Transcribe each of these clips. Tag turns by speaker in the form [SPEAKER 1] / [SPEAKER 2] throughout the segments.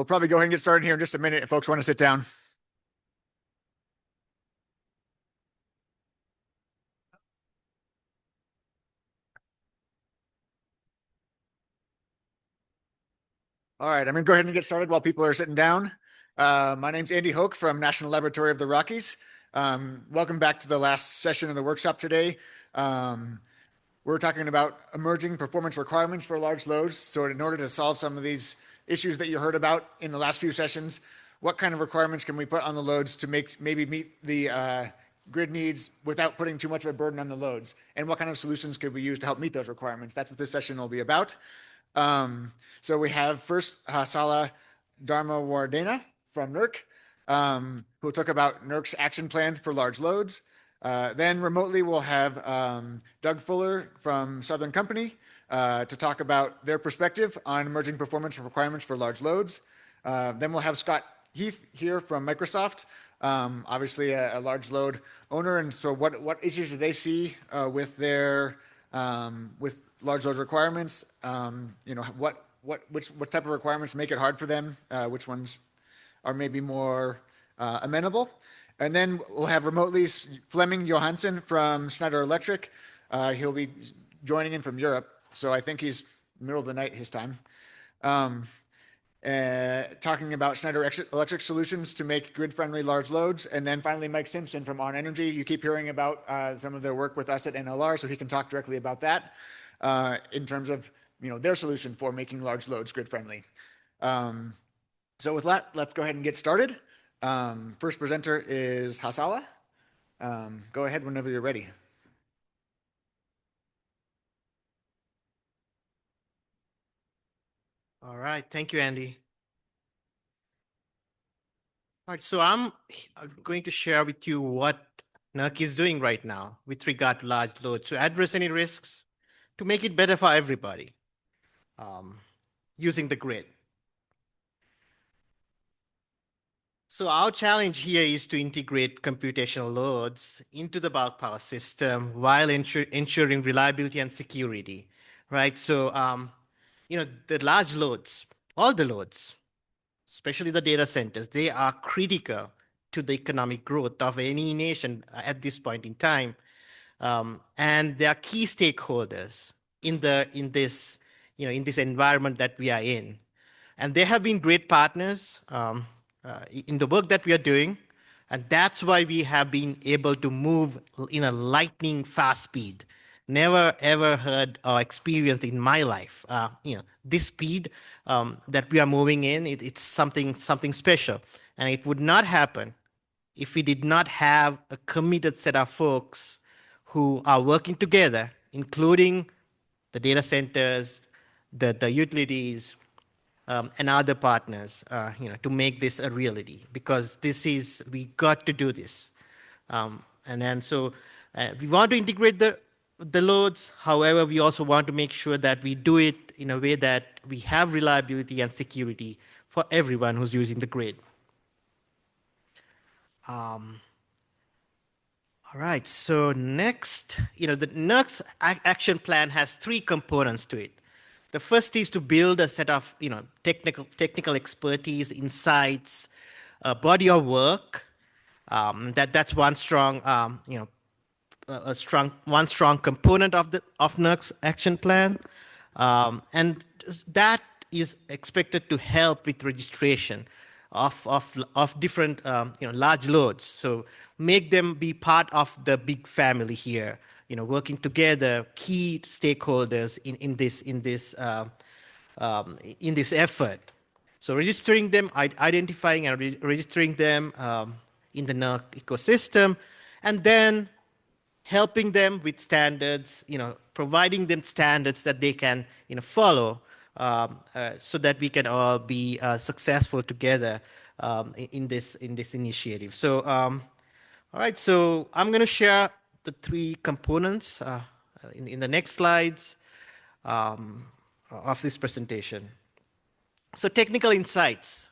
[SPEAKER 1] We'll probably go ahead and get started here in just a minute if folks want to sit down. All right, I'm going to go ahead and get started while people are sitting down. My name's Andy Hoke from National Laboratory of the Rockies. Welcome back to the last session of the workshop today. We're talking about emerging performance requirements for large loads. So in order to solve some of these issues that you heard about in the last few sessions, what kind of requirements can we put on the loads to maybe meet the grid needs without putting too much of a burden on the loads? And what kind of solutions could we use to help meet those requirements? That's what this session will be about. So we have first Hasala Dharmawardena from NERC, who will talk about NERC's action plan for large loads. Then remotely we'll have Doug Fuller from Southern Company to talk about their perspective on emerging performance requirements for large loads. Then we'll have Scott Heath here from Microsoft, obviously a large load owner. And so what issues do they see with their with large load requirements? What type of requirements make it hard for them? Which ones are maybe more amenable? And then we'll have remotely Flemming Johansen from Schneider Electric. He'll be joining in from Europe, so I think he's middle of the night his time. Talking about Schneider Electric solutions to make grid-friendly large loads. And then finally, Mike Simpson from On.Energy. You keep hearing about some of their work with us at NLR, so he can talk directly about that in terms of their solution for making large loads grid-friendly. So with that, let's go ahead and get started. First presenter is Hasala. Go ahead whenever you're ready.
[SPEAKER 2] All right, thank you, Andy. All right, so I'm going to share with you what NERC is doing right now with regard to large loads to address any risks, to make it better for everybody using the grid. So our challenge here is to integrate computational loads into the bulk power system while ensuring reliability and security, right? So, the large loads, all the loads, especially the data centers, they are critical to the economic growth of any nation at this point in time. And they are key stakeholders in this environment that we are in. And they have been great partners in the work that we are doing. And that's why we have been able to move in a lightning fast speed. Never ever heard or experienced in my life. This speed that we are moving in, it's something special. And it would not happen if we did not have a committed set of folks who are working together, including the data centers, the utilities, and other partners, to make this a reality. Because we got to do this. So we want to integrate the loads. However, we also want to make sure that we do it in a way that we have reliability and security for everyone who's using the grid. All right, so next, the NERC's action plan has 3 components to it. The first is to build a set of technical expertise, insights, a body of work. That's one strong one strong component of NERC's action plan, and that is expected to help with registration of different large loads. So make them be part of the big family here. Working together, key stakeholders in this effort. So registering them, identifying and registering them in the NERC ecosystem, and then helping them with standards, providing them standards that they can follow, so that we can all be successful together in this initiative. So, all right, so I'm going to share the 3 components in the next slides of this presentation. So technical insights.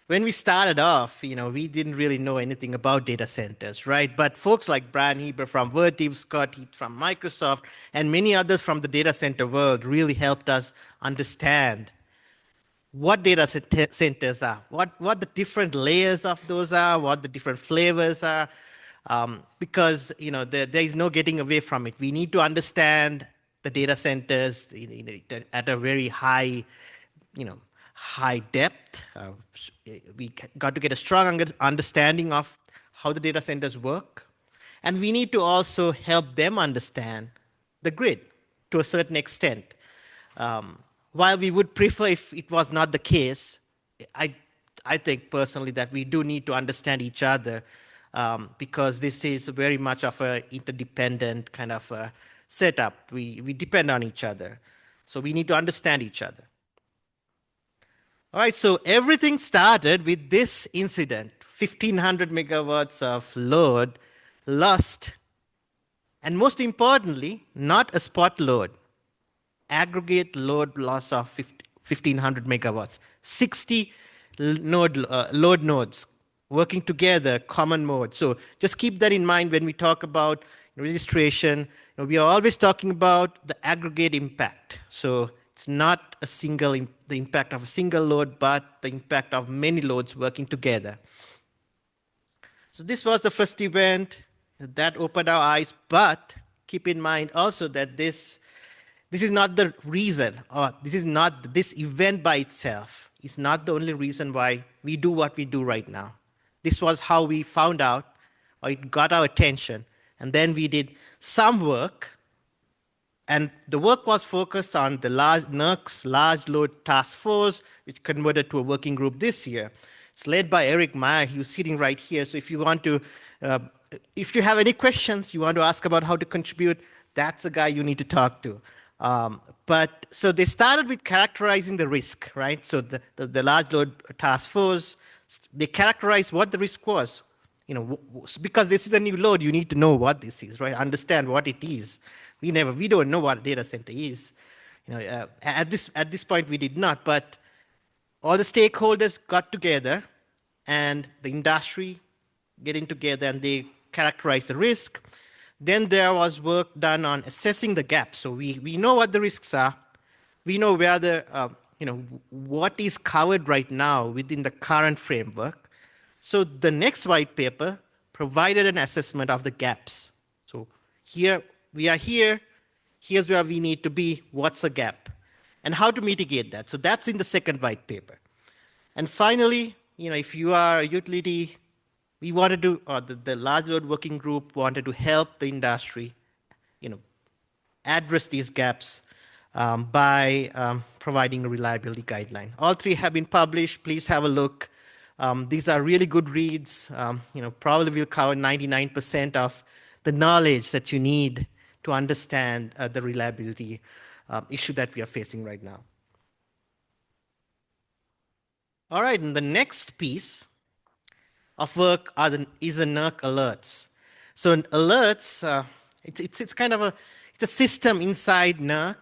[SPEAKER 2] When we started off, we didn't really know anything about data centers, right? But folks like Brian Heber from Vertiv, Scott Heath from Microsoft, and many others from the data center world really helped us understand what centers are, what the different layers of those are, what the different flavors are, because there is no getting away from it. We need to understand the data centers at a very high, high depth. We got to get a strong understanding of how the data centers work, and we need to also help them understand the grid to a certain extent. While we would prefer if it was not the case, I, I think personally that we do need to understand each other, because this is very much of an interdependent kind of a setup. We depend on each other. So we need to understand each other. All right, so everything started with this incident, 1500 megawatts of load lost, and most importantly, not a spot load, aggregate load loss of 1500 megawatts, 60 load nodes working together, common mode. So just keep that in mind when we talk about registration. We are always talking about the aggregate impact. So it's not the impact of a single load, but the impact of many loads working together. So this was the first event that opened our eyes, but keep in mind also that this is not the reason, or this event by itself is not the only reason why we do what we do right now. This was how we found out, or it got our attention, and then we did some work, and the work was focused on the NERC's Large Load Task Force, which converted to a working group this year. It's led by Eric Meyer. He was sitting right here. So if you have any questions you want to ask about how to contribute, that's the guy you need to talk to. So they started with characterizing the risk, right? So the Large Load Task Force, they characterized what the risk was. Because this is a new load, you need to know what this is, right? Understand what it is. We don't know what a data center is. At this point, we did not. But all the stakeholders got together, and the industry getting together, and they characterized the risk. Then there was work done on assessing the gaps. So we know what the risks are. We know where what is covered right now within the current framework. So the next white paper provided an assessment of the gaps. So here we are here. Here's where we need to be. What's a gap? And how to mitigate that. So that's in the second white paper. And finally, if you are a utility, we wanted to, or the large load working group wanted to help the industry, address these gaps by providing a reliability guideline. All three have been published. Please have a look. These are really good reads. Probably will cover 99% of the knowledge that you need to understand the reliability issue that we are facing right now. All right, and the next piece of work is the NERC alerts. So alerts, it's kind of it's a system inside NERC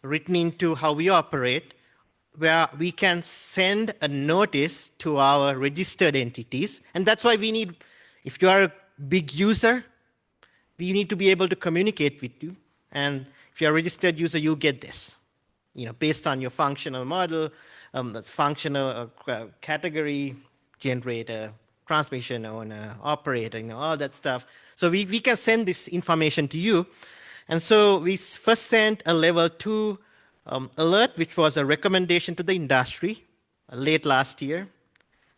[SPEAKER 2] written into how we operate, where we can send a notice to our registered entities. And that's why we need, if you are a big user, we need to be able to communicate with you. And if you're a registered user, you get this, based on your functional model, that's functional category, generator, transmission owner, operator, all that stuff. So we can send this information to you. And so we first sent a level 2 alert, which was a recommendation to the industry late last year.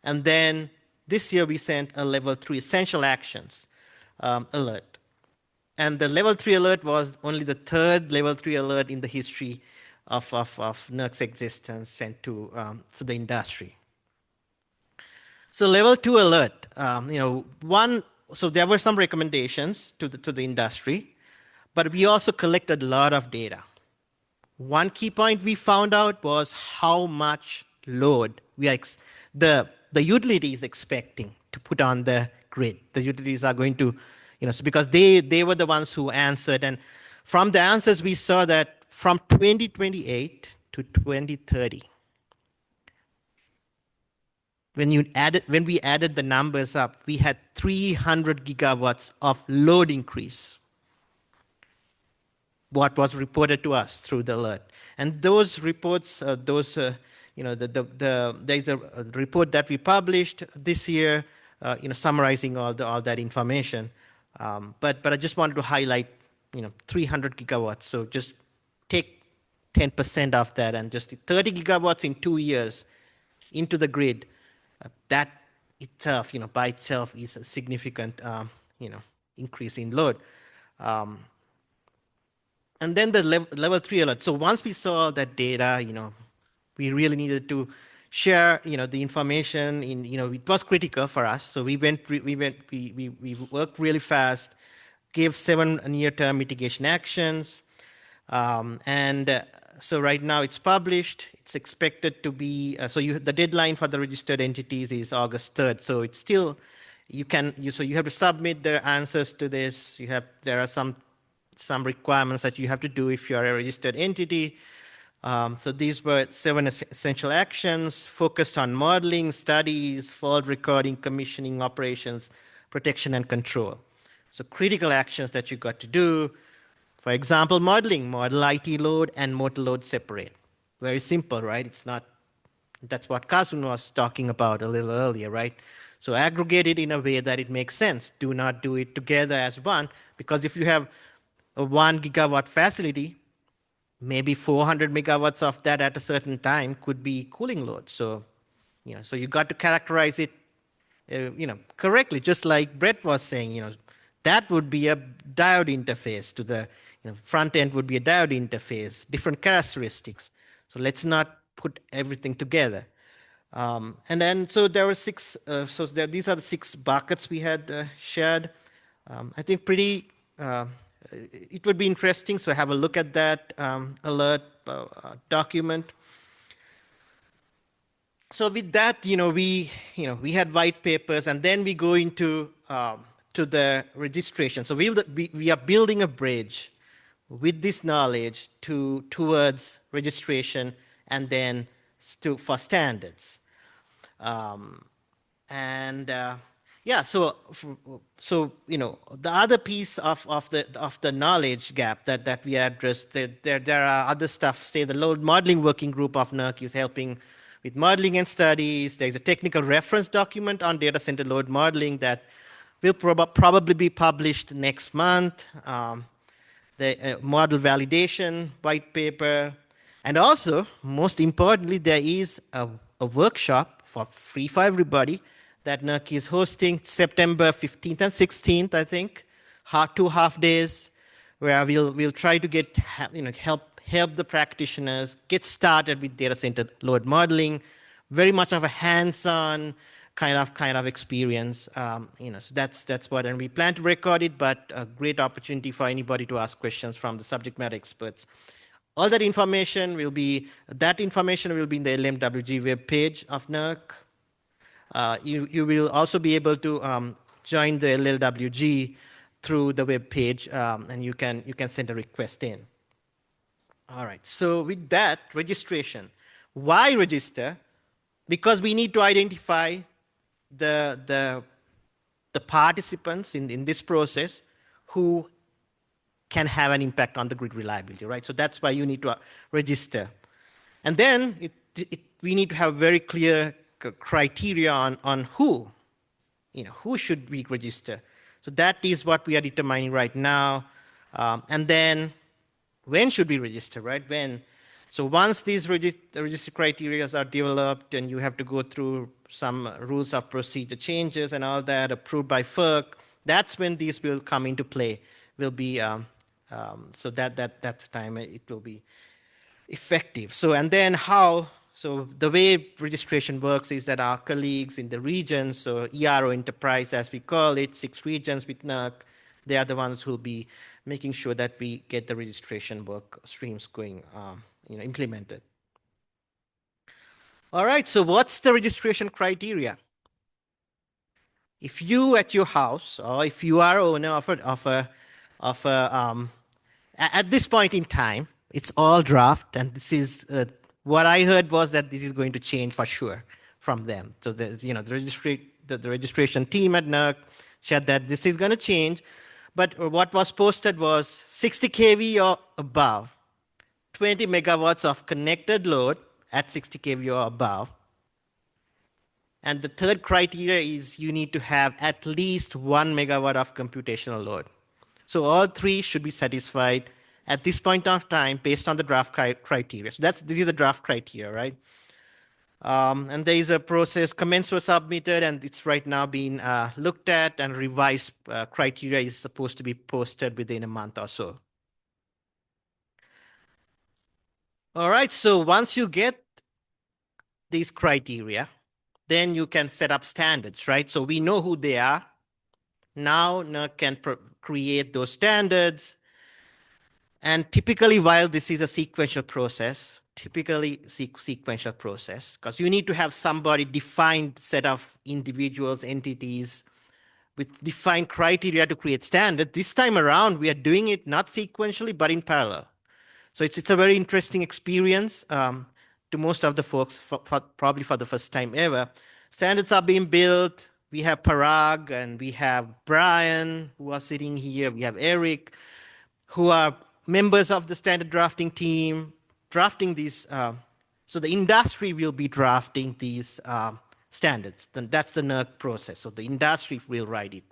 [SPEAKER 2] And then this year we sent a level 3 essential actions alert. And the level 3 alert was only the third level 3 alert in the history of NERC's existence sent to the industry. So level 2 alert, so there were some recommendations to the industry, but we also collected a lot of data. One key point we found out was how much load the utility is expecting to put on the grid. The utilities are going to, so because they were the ones who answered, and from the answers we saw that from 2028 to 2030, when we added the numbers up, we had 300 gigawatts of load increase. What was reported to us through the alert. And those reports, there's a report that we published this year, summarizing all that information. But I just wanted to highlight, 300 gigawatts. So just take 10% of that, and just 30 gigawatts in 2 years into the grid. That itself, by itself, is a significant, increase in load. And then the level 3 alert. So once we saw that data, we really needed to share, the information it was critical for us. So we worked really fast, gave 7 near-term mitigation actions. So right now it's published. It's expected to be, the deadline for the registered entities is August 3rd. So it's still, you have to submit the answers to this. There are some requirements that you have to do if you are a registered entity. So these were 7 essential actions focused on modeling, studies, fault recording, commissioning, operations, protection, and control. So critical actions that you got to do. For example, modeling, model IT load and motor load separate. Very simple, right? That's what Kazun was talking about a little earlier, right? So aggregate it in a way that it makes sense. Do not do it together as one, because if you have a 1 gigawatt facility, maybe 400 megawatts of that at a certain time could be cooling load. So, so you got to characterize it, correctly, just like Brett was saying, that would be a diode interface to the front end would be a diode interface, different characteristics. So let's not put everything together. And then, so there were 6, these are the 6 buckets we had shared. I think it would be interesting, so have a look at that alert document. So with that, we had white papers, and then we go into to the registration. So we are building a bridge with this knowledge towards registration, and then for standards. The other piece of the knowledge gap that we addressed, there are other stuff. Say the load modeling working group of NERC is helping with modeling and studies. There's a technical reference document on data center load modeling that will probably be published next month. The model validation white paper, and also most importantly, there is a workshop for free for everybody that NERC is hosting September 15th and 16th, I think, 2 half days, where we'll try to help the practitioners get started with data center load modeling. Very much of a hands-on kind of experience, So that's what, and we plan to record it, but a great opportunity for anybody to ask questions from the subject matter experts. All that information will be in the LMWG web page of NERC. You will also be able to join the LLWG through the web page, and you can send a request in. All right. So with that, registration. Why register? Because we need to identify the participants in this process who can have an impact on the grid reliability, right? So that's why you need to register. And then we need to have very clear criteria on who should we register. So that is what we are determining right now. And then when should we register, right? When? So once these register criteria are developed, and you have to go through some rules of procedure changes and all that approved by FERC, that's when these will come into play. Will be so that's time it will be effective. So and then how? So the way registration works is that our colleagues in the regions, so ERO Enterprise as we call it, 6 regions with NERC, they are the ones who will be making sure that we get the registration work streams going, implemented. All right, so what's the registration criteria? If you at your house, or if you are owner of a at this point in time, it's all draft, and this is what I heard was that this is going to change for sure from them. So the registration team at NERC said that this is going to change, but what was posted was 60 kV or above, 20 megawatts of connected load, at 60 kV or above. And the third criteria is you need to have at least 1 megawatt of computational load. So all three should be satisfied at this point of time based on the draft criteria. So this is the draft criteria, right? And there is a process. Comments were submitted, and it's right now being looked at, and revised criteria is supposed to be posted within a month or so. All right, so once you get these criteria, then you can set up standards, right? So we know who they are. Now NERC can create those standards. And typically, while this is a sequential process, because you need to have somebody defined set of individuals, entities with defined criteria to create standards. This time around, we are doing it not sequentially, but in parallel. So it's a very interesting experience to most of the folks, probably for the first time ever. Standards are being built. We have Parag and we have Brian who are sitting here. We have Eric, who are members of the standard drafting team, drafting these. So the industry will be drafting these standards. Then that's the NERC process. So the industry will write it,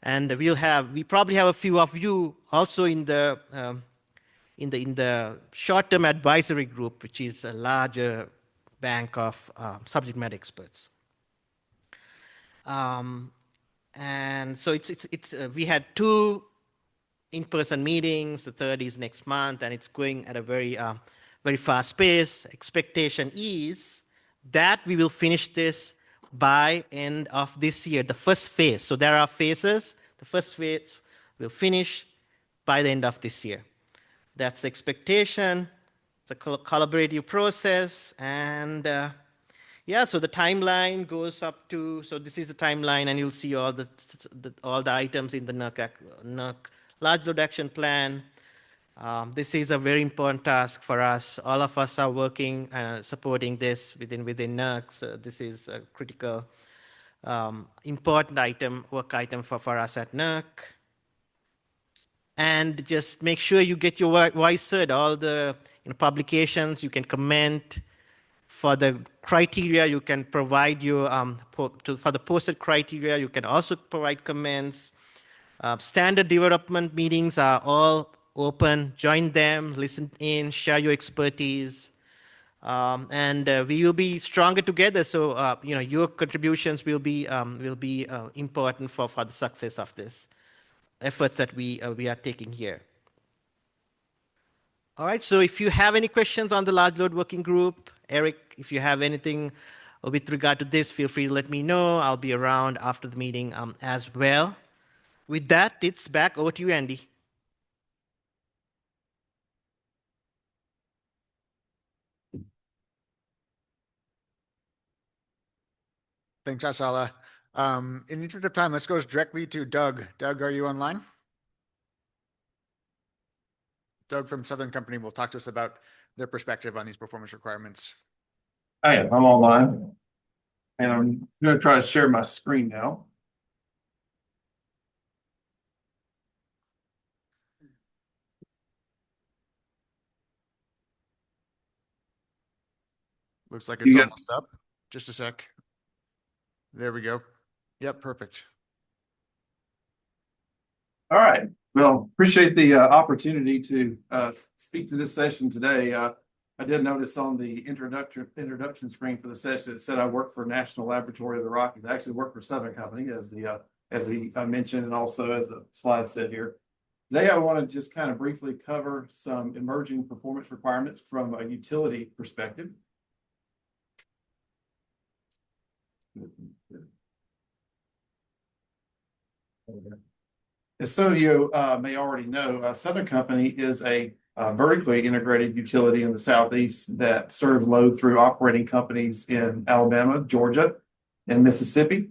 [SPEAKER 2] and we probably have a few of you also in the short-term advisory group, which is a larger bank of subject matter experts. And so we had 2 in-person meetings. The third is next month, and it's going at a very fast pace. Expectation is that we will finish this by end of this year, the first phase. So there are phases. The first phase will finish by the end of this year. That's the expectation. It's a collaborative process, and yeah, so the timeline goes up to, so this is the timeline, and you'll see all the items in the NERC large load action plan. This is a very important task for us. All of us are working, supporting this within NERC. So this is a critical, important work item for us at NERC. And just make sure you get your voice heard. All the publications, you can comment. For the criteria, you can provide for the posted criteria, you can also provide comments. Standard development meetings are all open. Join them, listen in, share your expertise, and we will be stronger together. So your contributions will be important for the success of this efforts that we are taking here. All right. So if you have any questions on the large load working group, Eric, if you have anything with regard to this, feel free to let me know. I'll be around after the meeting as well. With that, it's back over to you, Andy.
[SPEAKER 1] Thanks, Hasala. In the interest of time, let's go directly to Doug. Doug, are you online? Doug from Southern Company will talk to us about their perspective on these performance requirements.
[SPEAKER 3] I am. I'm online. And I'm going to try to share my screen now.
[SPEAKER 1] Looks like it's almost up. Just a sec. There we go. Yep, perfect.
[SPEAKER 3] All right. Well, appreciate the opportunity to speak to this session today. I did notice on the introduction screen for the session, it said I work for National Laboratory of the Rockies. I actually work for Southern Company, as he mentioned, and also as the slide said here. Today, I want to just kind of briefly cover some emerging performance requirements from a utility perspective. As some of you may already know, Southern Company is a vertically integrated utility in the Southeast that serves load through operating companies in Alabama, Georgia, and Mississippi.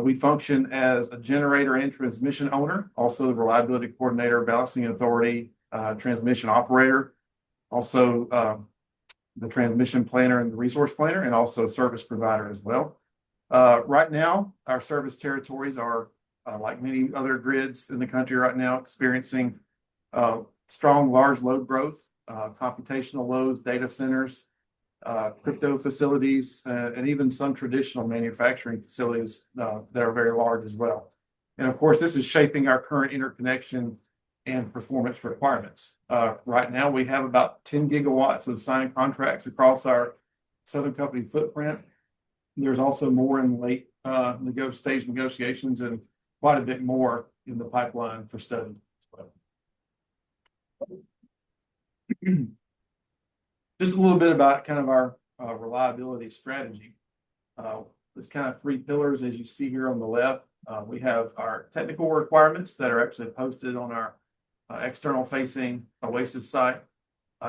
[SPEAKER 3] We function as a generator and transmission owner, also the reliability coordinator, balancing authority, transmission operator, also the transmission planner and the resource planner, and also service provider as well. Right now, our service territories are, like many other grids in the country right now, experiencing strong large load growth, computational loads, data centers, crypto facilities, and even some traditional manufacturing facilities that are very large as well. And of course, this is shaping our current interconnection and performance requirements. Right now, we have about 10 gigawatts of signed contracts across our Southern Company footprint. There's also more in late stage negotiations and quite a bit more in the pipeline for study. Just a little bit about kind of our reliability strategy. There's kind of three pillars, as you see here on the left. We have our technical requirements that are actually posted on our external facing Oasis site.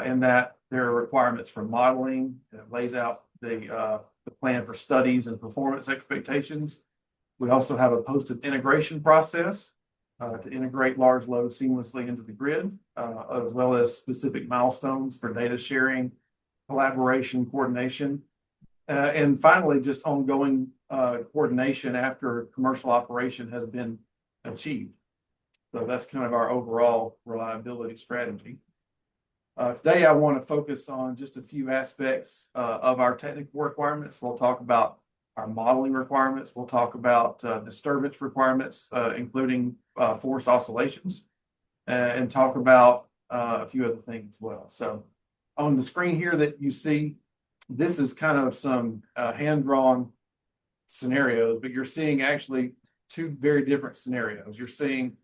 [SPEAKER 3] In that there are requirements for modeling. It lays out the plan for studies and performance expectations. We also have a posted integration process to integrate large loads seamlessly into the grid, as well as specific milestones for data sharing, collaboration, coordination, and finally, just ongoing coordination after commercial operation has been achieved. So that's kind of our overall reliability strategy. Today, I want to focus on just a few aspects of our technical requirements. We'll talk about our modeling requirements. We'll talk about disturbance requirements, including force oscillations, and talk about a few other things as well. So on the screen here that you see, this is kind of some hand-drawn scenarios, but you're seeing actually two very different scenarios. You're seeing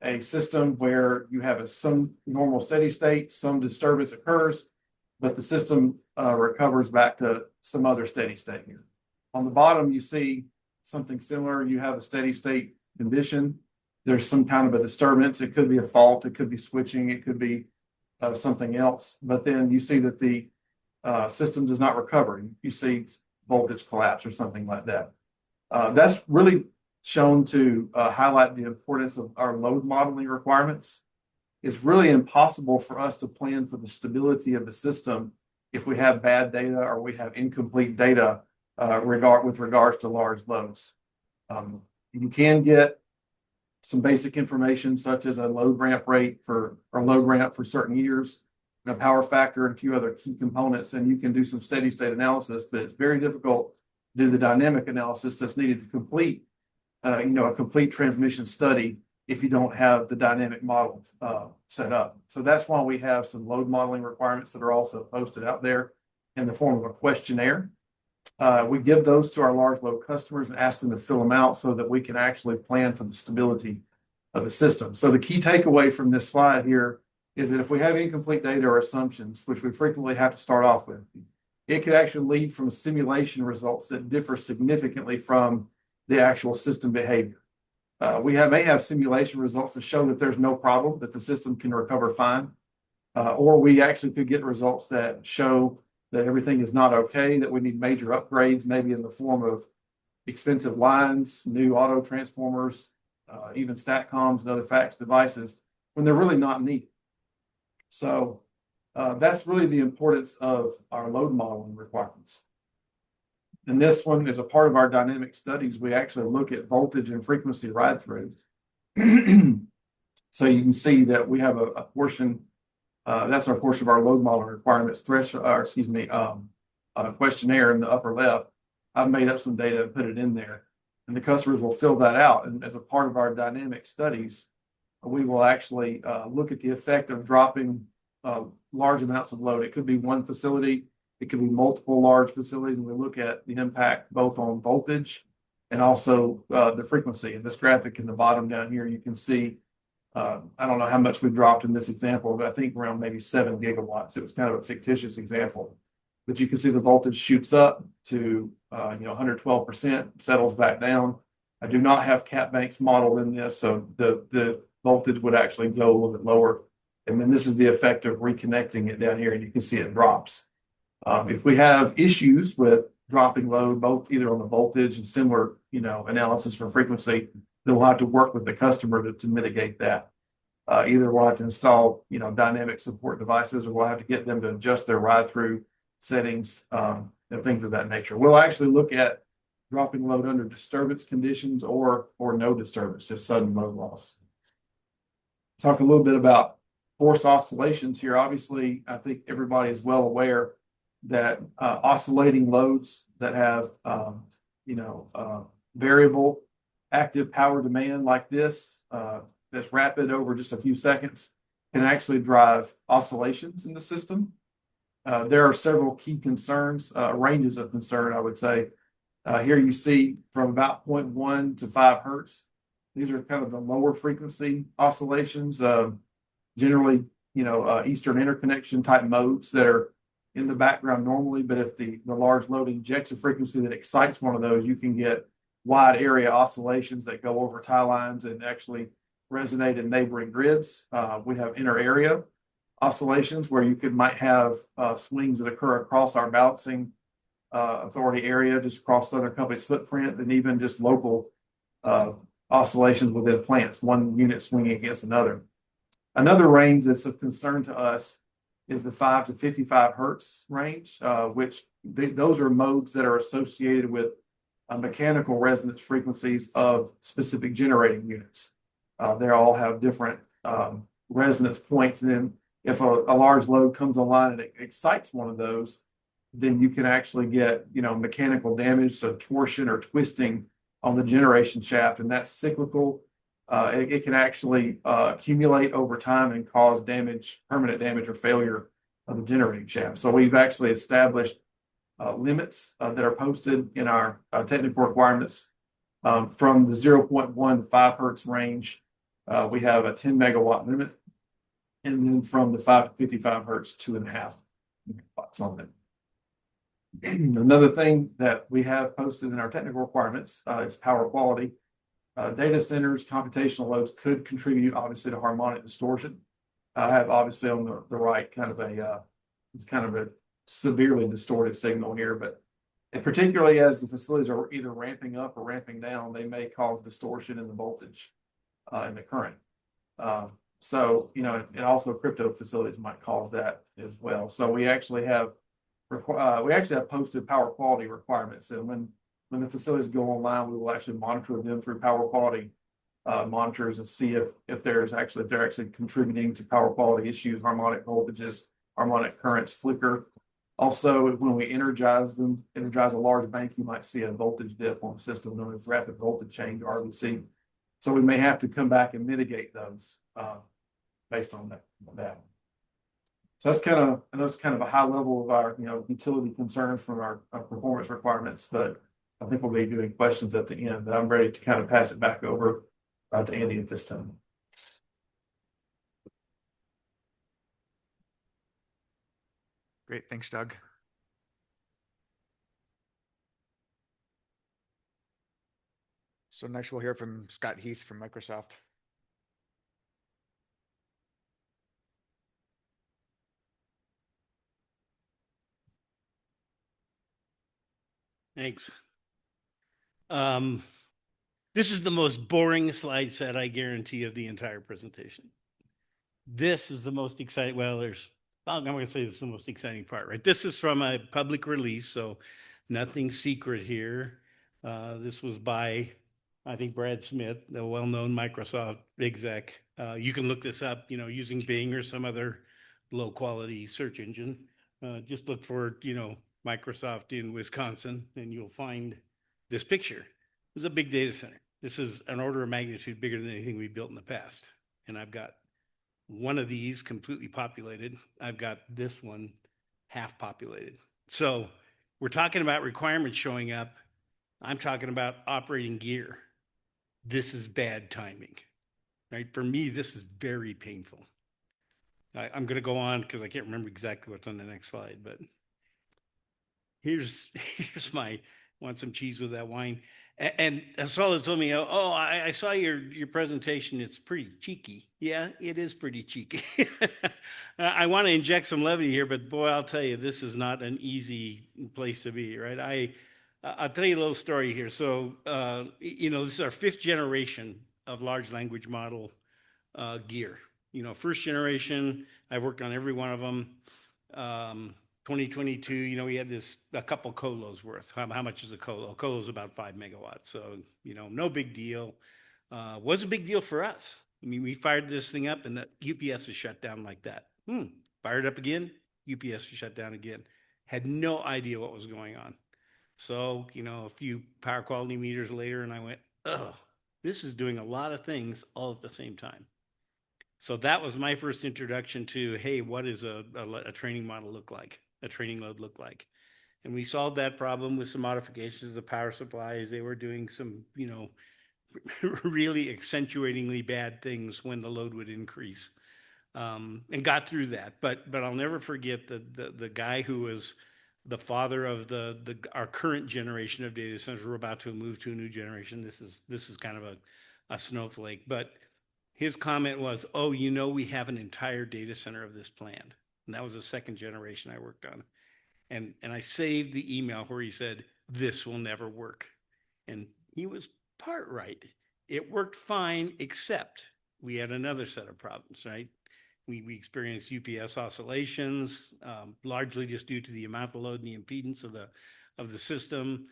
[SPEAKER 3] a system where you have some normal steady state, some disturbance occurs, but the system recovers back to some other steady state here. On the bottom, you see something similar. You have a steady state condition. There's some kind of a disturbance. It could be a fault. It could be switching. It could be something else. But then you see that the system does not recover. You see voltage collapse or something like that. That's really shown to highlight the importance of our load modeling requirements. It's really impossible for us to plan for the stability of the system if we have bad data or we have incomplete data with regards to large loads. You can get some basic information such as a load ramp rate or load ramp for certain years, and a power factor and a few other key components, and you can do some steady state analysis, but it's very difficult to do the dynamic analysis that's needed to complete a complete transmission study if you don't have the dynamic models set up. So that's why we have some load modeling requirements that are also posted out there in the form of a questionnaire. We give those to our large load customers and ask them to fill them out so that we can actually plan for the stability of the system. So the key takeaway from this slide here is that if we have incomplete data or assumptions, which we frequently have to start off with, it could actually lead from simulation results that differ significantly from the actual system behavior. We may have simulation results that show that there's no problem, that the system can recover fine, or we actually could get results that show that everything is not okay, that we need major upgrades, maybe in the form of expensive lines, new auto transformers, even StatComs and other fax devices, when they're really not needed. So that's really the importance of our load modeling requirements. And this one is a part of our dynamic studies. We actually look at voltage and frequency ride-through. So you can see that we have a portion, that's our portion of our load modeling requirements questionnaire in the upper left. I've made up some data and put it in there, and the customers will fill that out. And as a part of our dynamic studies, we will actually look at the effect of dropping large amounts of load. It could be one facility. It could be multiple large facilities, and we look at the impact both on voltage and also the frequency. In this graphic in the bottom down here, you can see, I don't know how much we dropped in this example, but I think around maybe 7 gigawatts. It was kind of a fictitious example. But you can see the voltage shoots up to 112%, settles back down. I do not have cap banks modeled in this, so the voltage would actually go a little bit lower. And then this is the effect of reconnecting it down here, and you can see it drops. If we have issues with dropping load, both either on the voltage and similar, analysis for frequency, then we'll have to work with the customer to mitigate that. Either we'll have to install, dynamic support devices, or we'll have to get them to adjust their ride-through settings and things of that nature. We'll actually look at dropping load under disturbance conditions or no disturbance, just sudden load loss. Talk a little bit about force oscillations here. Obviously, I think everybody is well aware that oscillating loads that have, variable active power demand like this, that's rapid over just a few seconds, can actually drive oscillations in the system. There are several key concerns, ranges of concern, I would say. Here you see from about 0.1 to 5 hertz. These are kind of the lower frequency oscillations, generally, Eastern interconnection type modes that are in the background normally. But if the large load injects a frequency that excites one of those, you can get wide area oscillations that go over tie lines and actually resonate in neighboring grids. We have inter area oscillations where you might have swings that occur across our balancing authority area, just across Southern Company's footprint, and even just local oscillations within plants, one unit swinging against another. Another range that's of concern to us is the 5 to 55 hertz range, which those are modes that are associated with mechanical resonance frequencies of specific generating units. They all have different resonance points, and then if a large load comes online and it excites one of those, then you can actually get mechanical damage, so torsion or twisting on the generation shaft, and that's cyclical. It can actually accumulate over time and cause damage, permanent damage or failure of the generating shaft. So we've actually established limits that are posted in our technical requirements. From the 0.1 to 5 hertz range, we have a 10 megawatt limit. And then from the 5 to 55 hertz, 2.5 megawatts on it. Another thing that we have posted in our technical requirements is power quality. Data centers, computational loads could contribute obviously to harmonic distortion. I have obviously on the right it's kind of a severely distorted signal here, but particularly as the facilities are either ramping up or ramping down, they may cause distortion in the voltage in the current. And also crypto facilities might cause that as well. So we actually have posted power quality requirements, and when the facilities go online, we will actually monitor them through power quality monitors and see if they're actually contributing to power quality issues, harmonic voltages, harmonic currents, flicker. Also, when we energize a large bank, you might see a voltage dip on the system known as rapid voltage change, RVC. So we may have to come back and mitigate those based on that. So that's kind of a high level of our utility concerns from our performance requirements, but I think we'll be doing questions at the end. But I'm ready to kind of pass it back over to Andy at this time.
[SPEAKER 1] Great, thanks, Doug. So next we'll hear from Scott Heath from Microsoft.
[SPEAKER 4] Thanks. This is the most boring slide set, I guarantee, of the entire presentation. This is the most exciting. Well, I'm going to say this is the most exciting part, right? This is from a public release, so nothing secret here. This was by, I think, Brad Smith, the well-known Microsoft exec. You can look this up, using Bing or some other low-quality search engine. Just look for, Microsoft in Wisconsin, and you'll find this picture. It was a big data center. This is an order of magnitude bigger than anything we built in the past. And I've got one of these completely populated. I've got this one half populated. So we're talking about requirements showing up. I'm talking about operating gear. This is bad timing, right? For me, this is very painful. I'm going to go on because I can't remember exactly what's on the next slide, but here's my, want some cheese with that wine. And Hasala told me, I saw your presentation. It's pretty cheeky. Yeah, it is pretty cheeky. I want to inject some levity here, but boy, I'll tell you, this is not an easy place to be, right? I'll tell you a little story here. So, this is our 5th generation of large language model gear. First generation, I've worked on every one of them. 2022, we had a couple colos worth. How much is a colo? A colo is about 5 megawatts. So, no big deal. Was a big deal for us. I mean, we fired this thing up and the UPS is shut down like that. Fired up again, UPS is shut down again. Had no idea what was going on. So, a few power quality meters later, and I went, oh, this is doing a lot of things all at the same time. So that was my first introduction to, hey, what does a training model look like, a training load look like? And we solved that problem with some modifications of the power supplies. They were doing some, really accentuatingly bad things when the load would increase, and got through that. But I'll never forget the guy who was the father of our current generation of data centers. We're about to move to a new generation. This is kind of a snowflake, but his comment was, "Oh, we have an entire data center of this planned," and that was the second generation I worked on. And I saved the email where he said, "This will never work," and he was part right. It worked fine, except we had another set of problems, right? We experienced UPS oscillations, largely just due to the amount of load and the impedance of the system.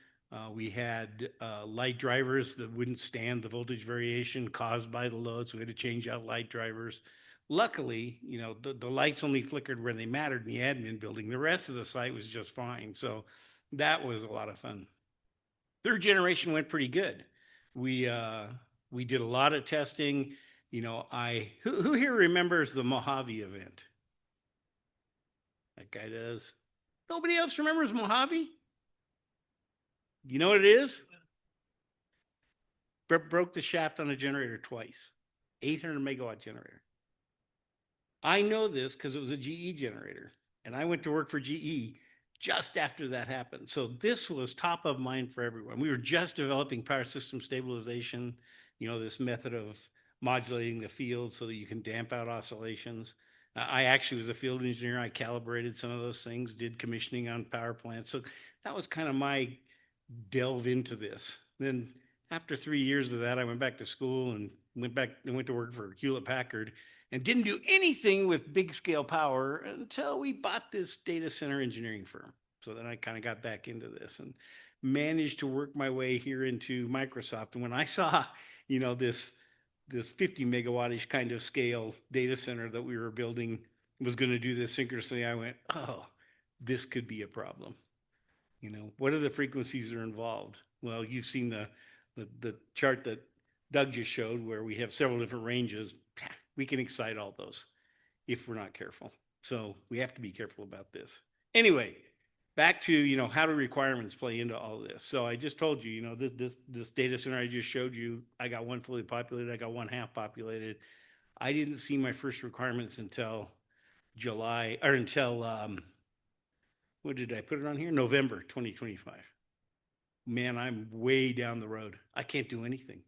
[SPEAKER 4] We had light drivers that wouldn't stand the voltage variation caused by the load, so we had to change out light drivers. Luckily, the lights only flickered where they mattered in the admin building. The rest of the site was just fine. So that was a lot of fun. Third generation went pretty good. We did a lot of testing. Who here remembers the Mojave event? That guy does. Nobody else remembers Mojave? You know what it is? Broke the shaft on a generator twice. 800 megawatt generator. I know this because it was a GE generator, and I went to work for GE just after that happened. So this was top of mind for everyone. We were just developing power system stabilization, this method of modulating the field so that you can damp out oscillations. I actually was a field engineer. I calibrated some of those things, did commissioning on power plants. So that was kind of my delve into this. Then after 3 years of that, I went back to school and went to work for Hewlett Packard and didn't do anything with big scale power until we bought this data center engineering firm. So then I kind of got back into this and managed to work my way here into Microsoft. And when I saw, this 50 megawattish kind of scale data center that we were building was going to do this synchronously, I went, oh, this could be a problem. What are the frequencies that are involved? Well, you've seen the chart that Doug just showed where we have several different ranges. We can excite all those if we're not careful. So we have to be careful about this. Anyway, back to, how do requirements play into all this? So I just told you, this data center I just showed you, I got one fully populated, I got one half populated. I didn't see my first requirements until July, or until, what did I put it on here? November 2025. Man, I'm way down the road. I can't do anything,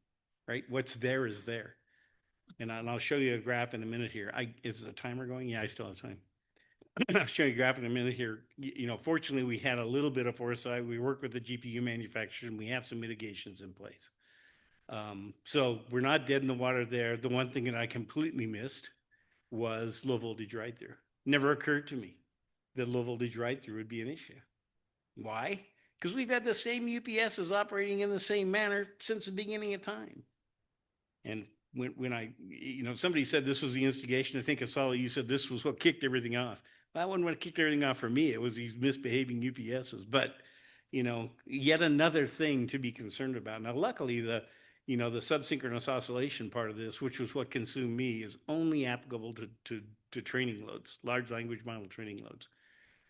[SPEAKER 4] right? What's there is there. And I'll show you a graph in a minute here. Is the timer going? Yeah, I still have time. I'll show you a graph in a minute here. Fortunately, we had a little bit of foresight. We work with the GPU manufacturers, and we have some mitigations in place. So we're not dead in the water there. The one thing that I completely missed was low voltage ride-through. Never occurred to me that low voltage ride-through would be an issue. Why? Because we've had the same UPSs operating in the same manner since the beginning of time. And when I, somebody said this was the instigation, I think Hasala, you said this was what kicked everything off. That wasn't what kicked everything off for me. It was these misbehaving UPSs. But, yet another thing to be concerned about. Now, luckily, the subsynchronous oscillation part of this, which was what consumed me, is only applicable to training loads, large language model training loads.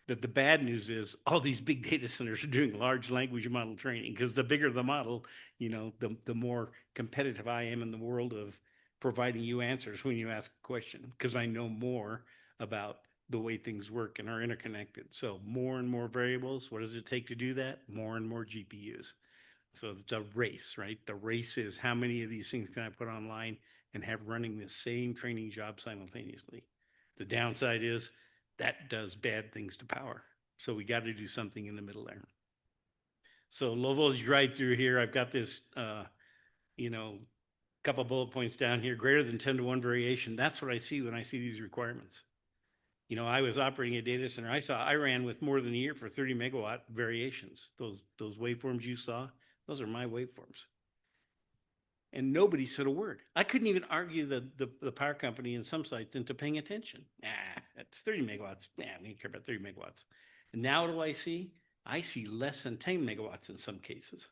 [SPEAKER 4] That the bad news is all these big data centers are doing large language model training, because the bigger the model, the more competitive I am in the world of providing you answers when you ask a question, because I know more about the way things work and are interconnected. So more and more variables. What does it take to do that? More and more GPUs. So it's a race, right? The race is how many of these things can I put online and have running the same training job simultaneously. The downside is that does bad things to power. So we got to do something in the middle there. So low voltage ride-through here, I've got this, couple bullet points down here, greater than 10-to-1 variation. That's what I see when I see these requirements. I was operating a data center. I ran with more than a year for 30 megawatt variations. Those waveforms you saw, those are my waveforms. And nobody said a word. I couldn't even argue the power company in some sites into paying attention. That's 30 megawatts. We don't care about 30 megawatts. And now what do I see? I see less than 10 megawatts in some cases.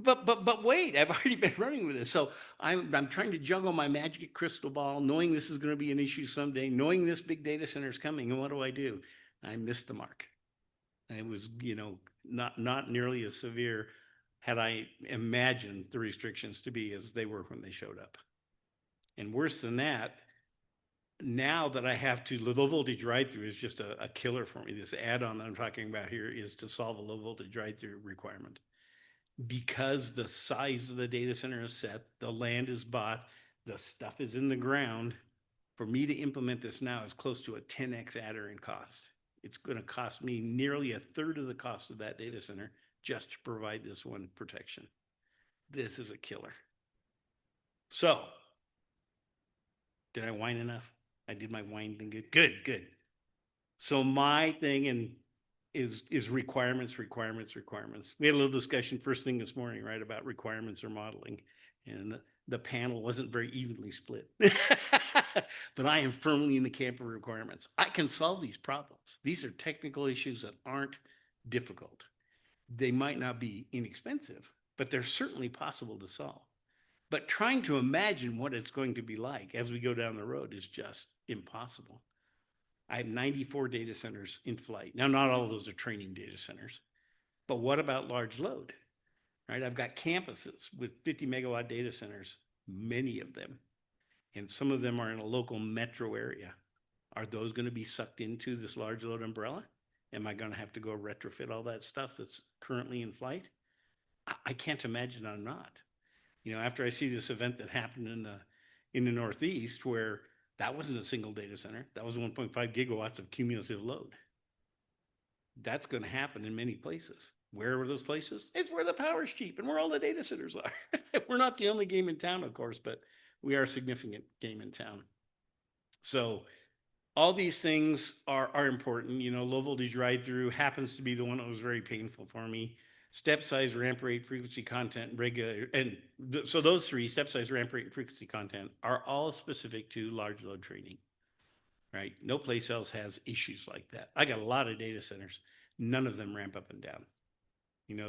[SPEAKER 4] But wait, I've already been running with this. So I'm trying to juggle my magic crystal ball, knowing this is going to be an issue someday, knowing this big data center is coming. And what do? I missed the mark. And it was, not nearly as severe had I imagined the restrictions to be as they were when they showed up. And worse than that, now that I have to, low voltage ride through is just a killer for me. This add-on that I'm talking about here is to solve a low voltage ride through requirement. Because the size of the data center is set, the land is bought, the stuff is in the ground. For me to implement this now is close to a 10x adder in cost. It's going to cost me nearly a third of the cost of that data center just to provide this one protection. This is a killer. So, did I whine enough? I did my whine thing good. Good. So my thing is requirements. We had a little discussion first thing this morning, right, about requirements or modeling, and the panel wasn't very evenly split. But I am firmly in the camp of requirements. I can solve these problems. These are technical issues that aren't difficult. They might not be inexpensive, but they're certainly possible to solve. But trying to imagine what it's going to be like as we go down the road is just impossible. I have 94 data centers in flight. Now, not all of those are training data centers, but what about large load, right? I've got campuses with 50 megawatt data centers, many of them, and some of them are in a local metro area. Are those going to be sucked into this large load umbrella? Am I going to have to go retrofit all that stuff that's currently in flight? I can't imagine I'm not. After I see this event that happened in the Northeast where that wasn't a single data center, that was 1.5 gigawatts of cumulative load. That's going to happen in many places. Where are those places? It's where the power's cheap and where all the data centers are. We're not the only game in town, of course, but we are a significant game in town. So all these things are important. Low voltage ride through happens to be the one that was very painful for me. Step size, ramp rate, frequency content, regulator. And so those three, step size, ramp rate, and frequency content, are all specific to large load training, right? No place else has issues like that. I got a lot of data centers. None of them ramp up and down.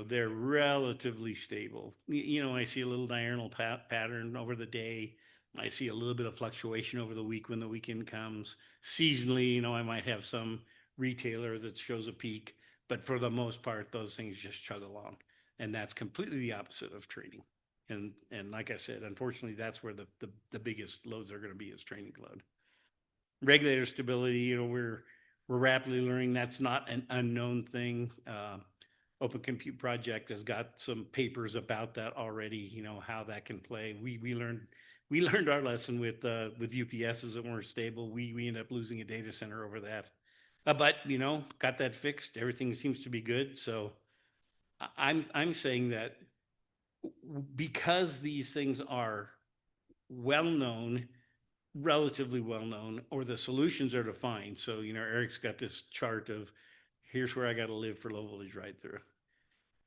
[SPEAKER 4] They're relatively stable. I see a little diurnal pattern over the day. I see a little bit of fluctuation over the week when the weekend comes. Seasonally, I might have some retailer that shows a peak, but for the most part, those things just chug along. And that's completely the opposite of training. And like I said, unfortunately, that's where the biggest loads are going to be is training load. Regulator stability, we're rapidly learning that's not an unknown thing. Open Compute Project has got some papers about that already, how that can play. We learned our lesson with UPSs that weren't stable. We ended up losing a data center over that. But got that fixed. Everything seems to be good. So I'm saying that because these things are well-known, relatively well-known, or the solutions are defined. So, Eric's got this chart of here's where I got to live for low voltage ride through.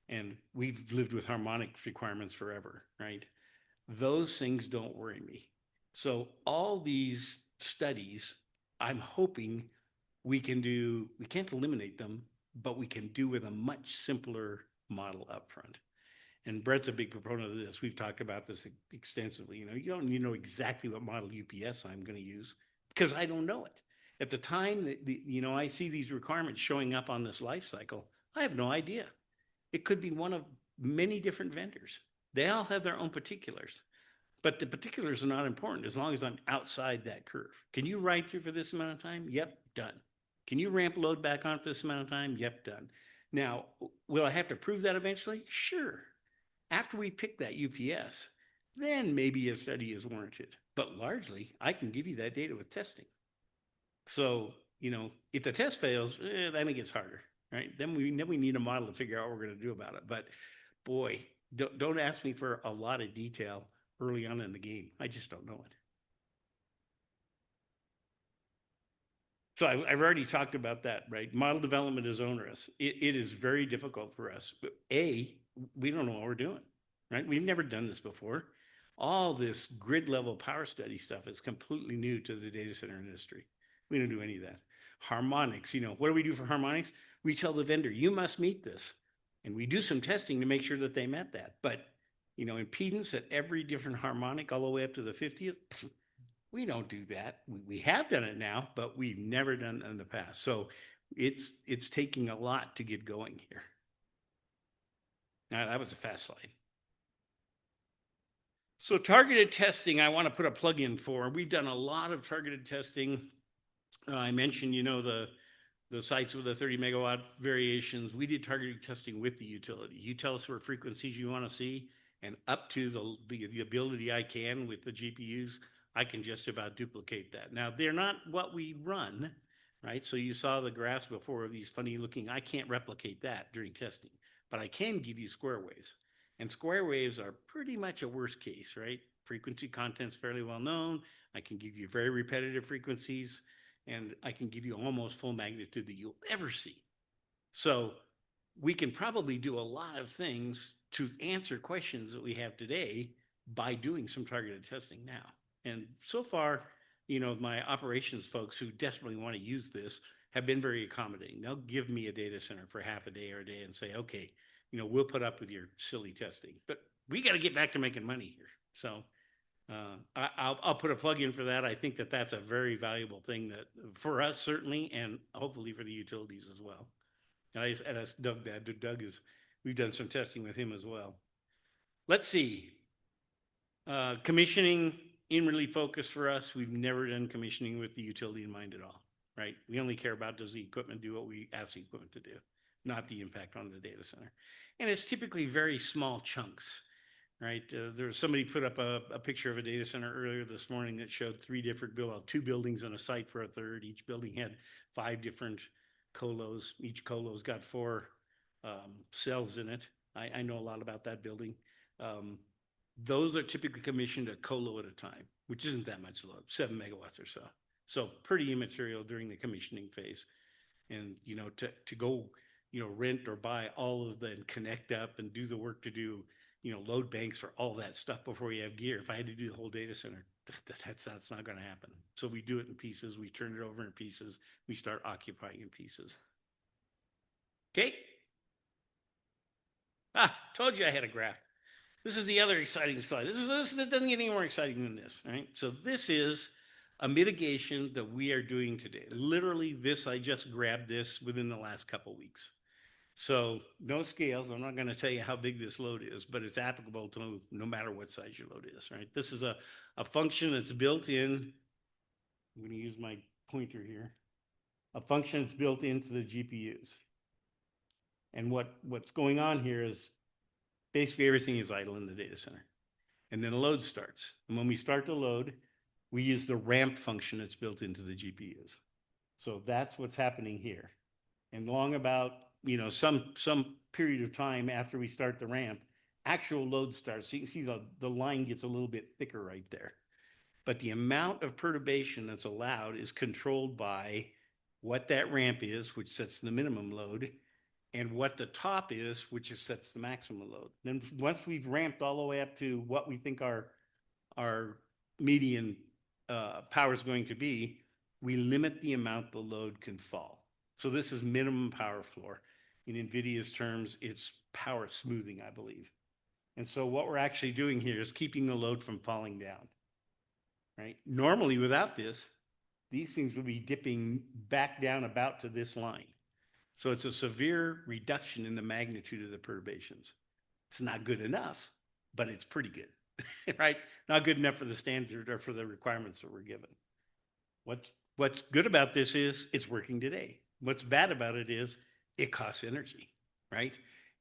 [SPEAKER 4] And we've lived with harmonic requirements forever, right? Those things don't worry me. So all these studies, I'm hoping we can't eliminate them, but we can do with a much simpler model up front. And Brett's a big proponent of this. We've talked about this extensively. You don't need to know exactly what model UPS I'm going to use because I don't know it. At the time that I see these requirements showing up on this life cycle, I have no idea. It could be one of many different vendors. They all have their own particulars. But the particulars are not important as long as I'm outside that curve. Can you ride through for this amount of time? Yep, done. Can you ramp load back on for this amount of time? Yep, done. Now, will I have to prove that eventually? Sure. After we pick that UPS, then maybe a study is warranted. But largely, I can give you that data with testing. So, if the test fails, then it gets harder, right? Then we need a model to figure out what we're going to do about it. But boy, don't ask me for a lot of detail early on in the game. I just don't know it. So I've already talked about that, right? Model development is onerous. It is very difficult for us. But we don't know what we're doing, right? We've never done this before. All this grid level power study stuff is completely new to the data center industry. We don't do any of that. Harmonics, what do we do for harmonics? We tell the vendor, you must meet this. And we do some testing to make sure that they met that. But, impedance at every different harmonic all the way up to the 50th, we don't do that. We have done it now, but we've never done it in the past. So it's taking a lot to get going here. Now, that was a fast slide. So targeted testing, I want to put a plug in for. We've done a lot of targeted testing. I mentioned, the sites with the 30 megawatt variations. We did targeted testing with the utility. You tell us what frequencies you want to see, and up to the ability I can with the GPUs, I can just about duplicate that. Now, they're not what we run, right? So you saw the graphs before of these funny looking, I can't replicate that during testing, but I can give you square waves. And square waves are pretty much a worst case, right? Frequency content's fairly well known. I can give you very repetitive frequencies, and I can give you almost full magnitude that you'll ever see. So we can probably do a lot of things to answer questions that we have today by doing some targeted testing now. And so far, my operations folks who desperately want to use this have been very accommodating. They'll give me a data center for half a day or a day and say, okay, we'll put up with your silly testing, but we got to get back to making money here. So I'll put a plug in for that. I think that that's a very valuable thing that for us certainly, and hopefully for the utilities as well. And I asked Doug that. Doug we've done some testing with him as well. Let's see. Commissioning inwardly focused for us. We've never done commissioning with the utility in mind at all, right? We only care about does the equipment do what we ask the equipment to do, not the impact on the data center. And it's typically very small chunks, right? Somebody put up a picture of a data center earlier this morning that showed two buildings on a site for a third. Each building had 5 different colos. Each colo's got 4 cells in it. I know a lot about that building. Those are typically commissioned a colo at a time, which isn't that much load, 7 megawatts or so. So pretty immaterial during the commissioning phase. And, to go, rent or buy all of the and connect up and do the work to do, load banks for all that stuff before you have gear. If I had to do the whole data center, that's not going to happen. So we do it in pieces. We turn it over in pieces. We start occupying in pieces. Okay. Told you I had a graph. This is the other exciting slide. This doesn't get any more exciting than this, right? So this is a mitigation that we are doing today. Literally I just grabbed this within the last couple weeks. So no scales. I'm not going to tell you how big this load is, but it's applicable to no matter what size your load is, right? This is a function that's built in. I'm going to use my pointer here. A function that's built into the GPUs. And what's going on here is basically everything is idle in the data center. And then a load starts. And when we start the load, we use the ramp function that's built into the GPUs. So that's what's happening here. And long about, some period of time after we start the ramp, actual load starts. So you can see the line gets a little bit thicker right there. But the amount of perturbation that's allowed is controlled by what that ramp is, which sets the minimum load, and what the top is, which sets the maximum load. Then once we've ramped all the way up to what we think our median power is going to be, we limit the amount the load can fall. So this is minimum power floor. In NVIDIA's terms, it's power smoothing, I believe. And so what we're actually doing here is keeping the load from falling down, right? Normally without this, these things would be dipping back down about to this line. So it's a severe reduction in the magnitude of the perturbations. It's not good enough, but it's pretty good, right? Not good enough for the standard or for the requirements that we're given. What's good about this is it's working today. What's bad about it is it costs energy, right?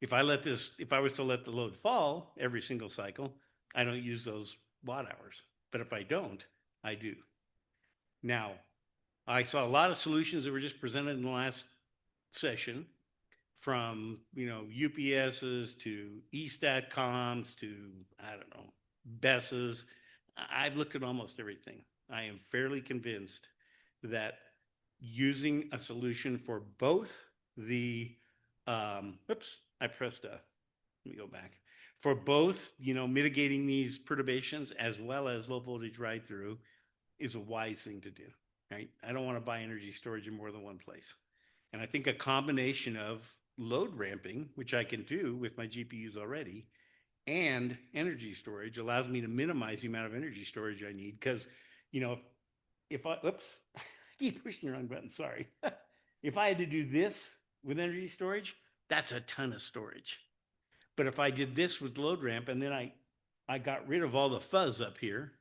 [SPEAKER 4] If I was to let the load fall every single cycle, I don't use those watt hours. But if I don't, I do. Now, I saw a lot of solutions that were just presented in the last session, from UPSs to eStatComs to BESSs. I've looked at almost everything. I am fairly convinced that using a solution for both the for both mitigating these perturbations as well as low voltage ride through is a wise thing to do. right? I don't want to buy energy storage in more than one place. And I think a combination of load ramping, which I can do with my GPUs already, and energy storage allows me to minimize the amount of energy storage I need. Because, you know, if I, oops, I keep pushing the wrong button, sorry. If I had to do this with energy storage, that's a ton of storage. But if I did this with load ramp and then I got rid of all the fuzz up here,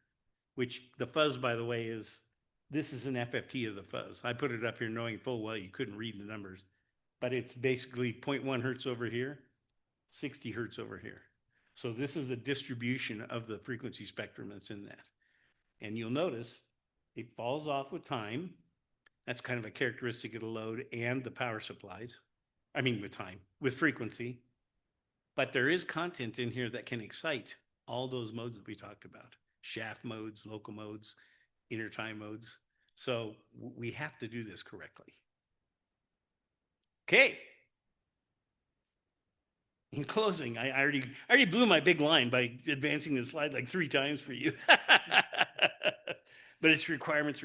[SPEAKER 4] which the fuzz, by the way, this is an FFT of the fuzz. I put it up here knowing full well you couldn't read the numbers, but it's basically 0.1 hertz over here, 60 hertz over here. So this is a distribution of the frequency spectrum that's in that. And you'll notice it falls off with time. That's kind of a characteristic of the load and the power supplies. I mean, with time, with frequency. But there is content in here that can excite all those modes that we talked about. Shaft modes, local modes, intertime modes. So we have to do this correctly. Okay. In closing, I already blew my big line by advancing the slide like 3 times for you. But it's requirements.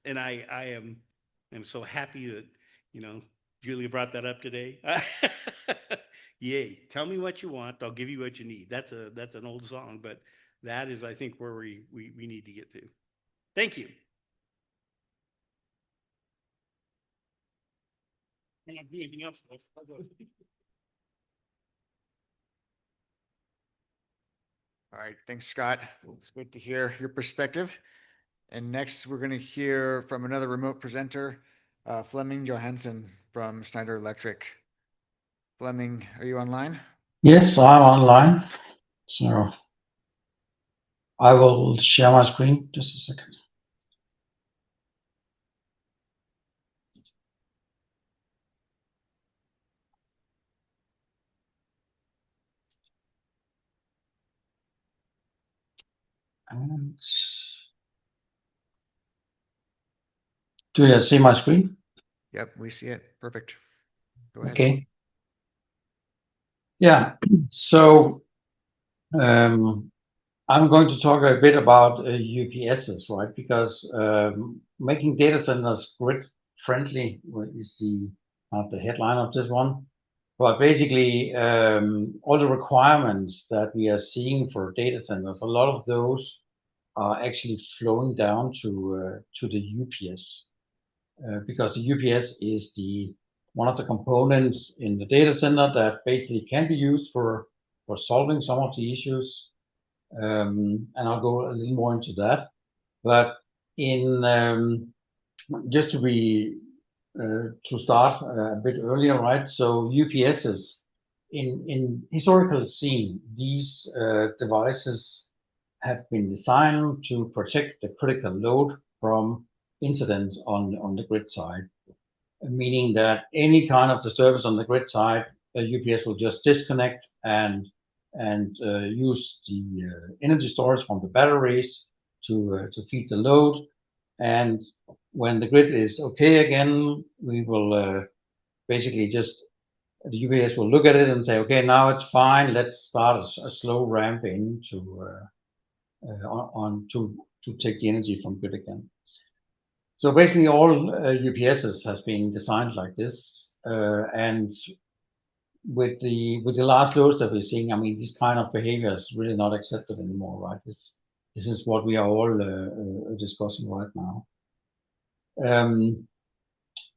[SPEAKER 4] And I am so happy that, you know, Julia brought that up today. Yay. Tell me what you want. I'll give you what you need. That's an old song, but that is, I think, where we need to get to. Thank you. I don't do anything else.
[SPEAKER 1] All right, thanks, Scott. It's good to hear your perspective. And next, we're going to hear from another remote presenter, Flemming Johansen from Schneider Electric. Flemming, are you online?
[SPEAKER 5] Yes, I'm online. So I will share my screen just a second. And do you see my screen?
[SPEAKER 1] Yep, we see it. Perfect. Go ahead.
[SPEAKER 5] Okay. Yeah. So I'm going to talk a bit about UPSs, right? Because making data centers grid friendly is the headline of this one. But basically, all the requirements that we are seeing for data centers, a lot of those are actually flowing down to the UPS, because the UPS is one of the components in the data center that basically can be used for solving some of the issues. And I'll go a little more into that. But just to start a bit earlier, right? So UPSs in historical scene, these devices have been designed to protect the critical load from incidents on the grid side, meaning that any kind of disturbance on the grid side, UPS will just disconnect and use the energy storage from the batteries to feed the load. And when the grid is okay again, we will basically the UPS will look at it and say, okay, now it's fine. Let's start a slow ramping to take the energy from grid again. So basically, all UPSs has been designed like this, and with the last loads that we're seeing, I mean, this kind of behavior is really not accepted anymore, right? This is what we are all discussing right now.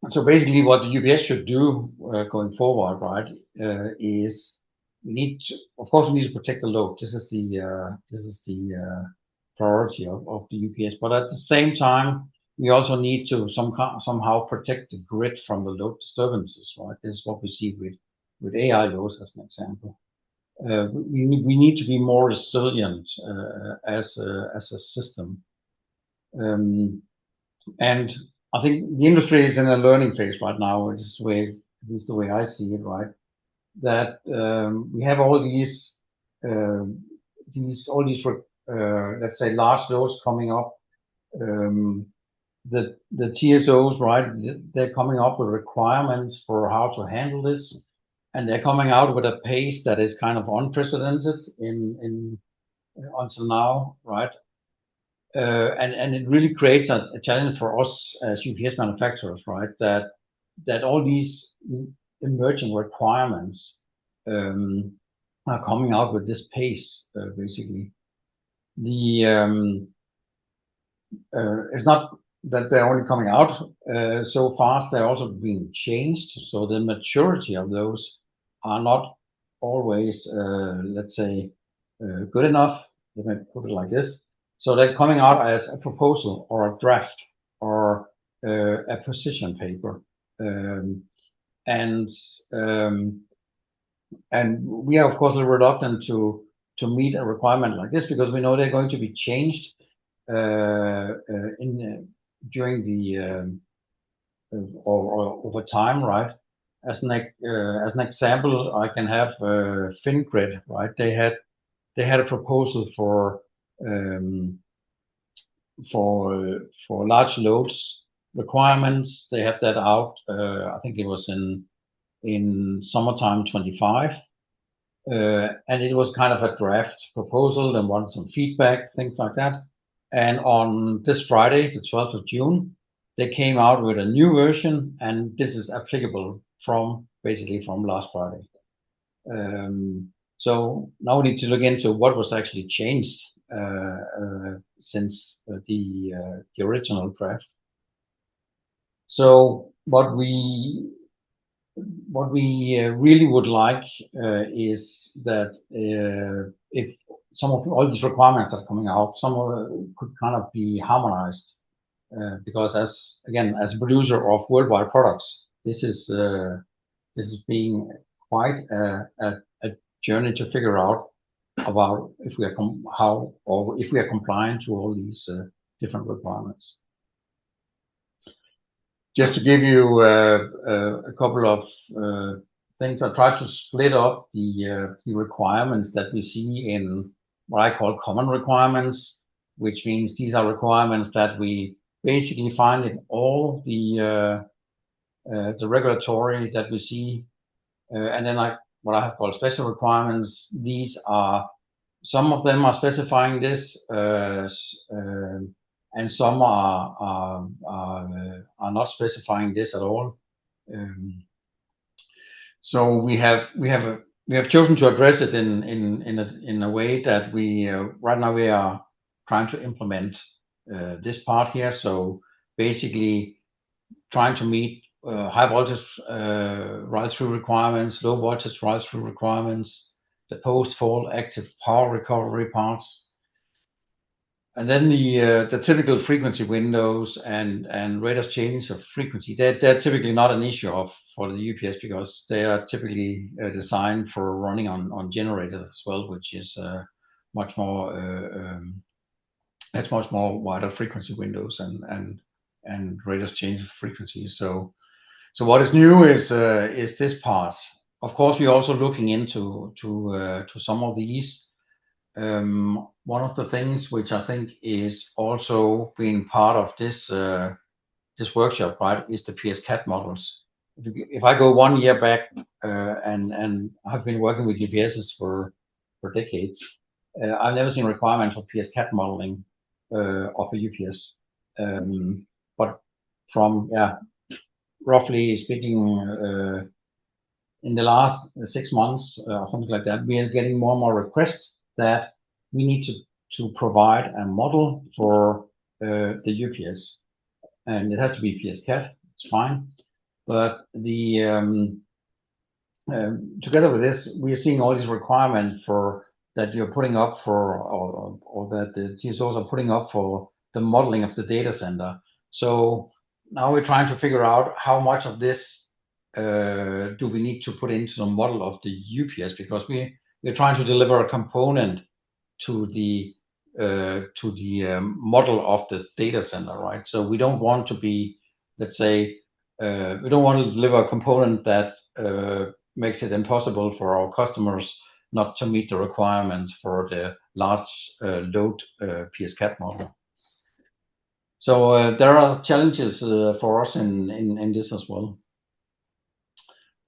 [SPEAKER 5] So basically, what the UPS should do going forward, right, is of course, we need to protect the load. This is the priority of the UPS. But at the same time, we also need to somehow protect the grid from the load disturbances, right? This is what we see with AI loads, as an example. We need to be more resilient as a system. And I think the industry is in a learning phase right now. It's at least the way I see it, right? That we have all these let's say large loads coming up. The TSOs, right? They're coming up with requirements for how to handle this, and they're coming out with a pace that is kind of unprecedented until now, right? and it really creates a challenge for us as UPS manufacturers, right? That all these emerging requirements are coming out with this pace, basically. It's not that they're only coming out so fast, they're also being changed. So the maturity of those are not always, let's say, good enough. Let me put it like this. So they're coming out as a proposal or a draft or a position paper. And we are, of course, reluctant to meet a requirement like this because we know they're going to be changed during the or over time, right? As an example, I can have FinGrid, right? They had a proposal for large loads requirements. They had that out. I think it was in summertime 25. And it was kind of a draft proposal and wanted some feedback, things like that. And on this Friday, the 12th of June, they came out with a new version, and this is applicable basically from last Friday. So now we need to look into what was actually changed since the original draft. So what we really would like is that if some of all these requirements are coming out, some of it could kind of be harmonized, because as a producer of worldwide products, this is being quite a journey to figure out about if we are compliant to all these different requirements. Just to give you a couple of things, I tried to split up the requirements that we see in what I call common requirements, which means these are requirements that we basically find in all the regulatory that we see, and then what I have called special requirements. These are, some of them are specifying this, and some are not specifying this at all. So we have chosen to address it in a way that we right now we are trying to implement this part here. So basically trying to meet high voltage ride-through requirements, low voltage ride-through requirements, the post-fault active power recovery parts, and then the typical frequency windows and rate of change of frequency. They're typically not an issue for the UPS because they are typically designed for running on generators as well, which is much more wider frequency windows and rate of change of frequency. So what is new is this part. Of course, we're also looking into some of these. One of the things which I think is also being part of this workshop, right, is the PS-CAD models. If I go 1 year back, and I've been working with UPSs for decades, I've never seen requirements for PS-CAD modeling of a UPS. But from roughly speaking, in the last 6 months or something like that, we are getting more and more requests that we need to provide a model for the UPS, and it has to be PS-CAD. It's fine, but the together with this, we are seeing all these requirements that you're putting up for, or that the TSOs are putting up for the modeling of the data center. So now we're trying to figure out how much of this do we need to put into the model of the UPS, because we're trying to deliver a component to the model of the data center, right? So we don't want to be, let's say, we don't want to deliver a component that makes it impossible for our customers not to meet the requirements for the large load PS-CAD model. So there are challenges for us in this as well.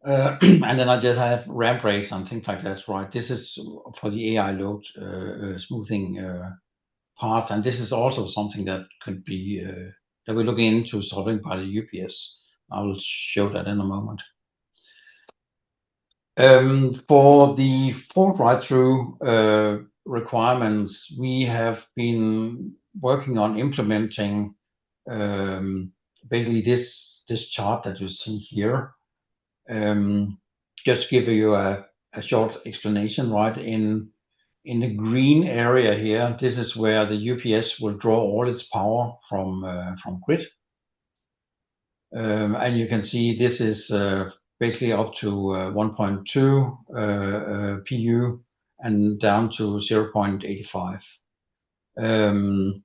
[SPEAKER 5] And then I just have ramp rates and things like that, right? This is for the AI load smoothing parts, and this is also something that could be that we're looking into solving by the UPS. I will show that in a moment. For the fault write-through requirements, we have been working on implementing basically this chart that you see here. Just to give you a short explanation, right? In the green area here, this is where the UPS will draw all its power from grid. And you can see this is basically up to 1.2 PU and down to 0.85. And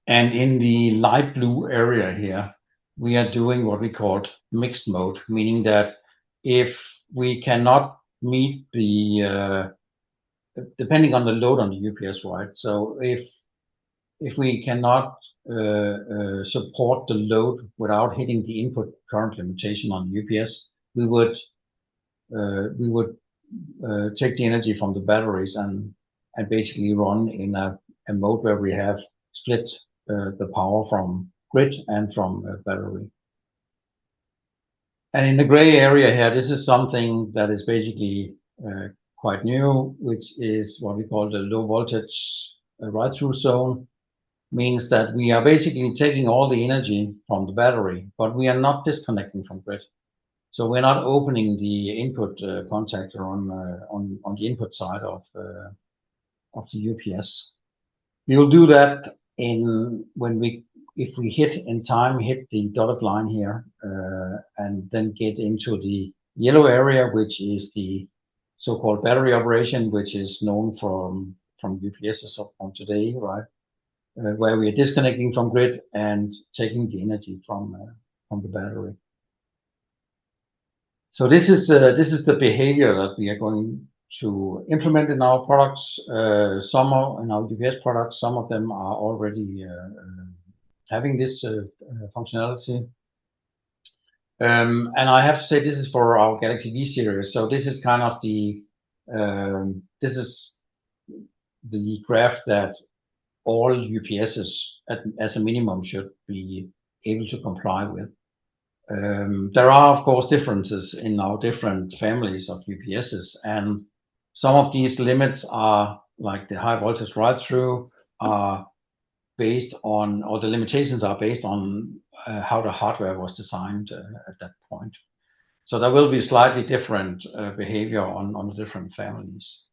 [SPEAKER 5] in the light blue area here, we are doing what we call mixed mode, meaning that if we cannot meet the depending on the load on the UPS, right? So if we cannot support the load without hitting the input current limitation on the UPS, we would take the energy from the batteries and basically run in a mode where we have split the power from grid and from battery. And in the gray area here, this is something that is basically quite new, which is what we call the low voltage write-through zone. Means that we are basically taking all the energy from the battery, but we are not disconnecting from grid. So we're not opening the input contactor on the input side of the UPS. We will do that if we hit the dotted line here, and then get into the yellow area, which is the so-called battery operation, which is known from UPSs from today, right? Where we are disconnecting from grid and taking the energy from the battery. So this is the behavior that we are going to implement in our products. Some are in our UPS products. Some of them are already having this functionality. And I have to say this is for our Galaxy V series. So this is kind of the graph that all UPSs as a minimum should be able to comply with. There are, of course, differences in our different families of UPSs, and some of these limits are like the high voltage write-through are based on, or the limitations are based on how the hardware was designed at that point. So there will be slightly different behavior on the different families.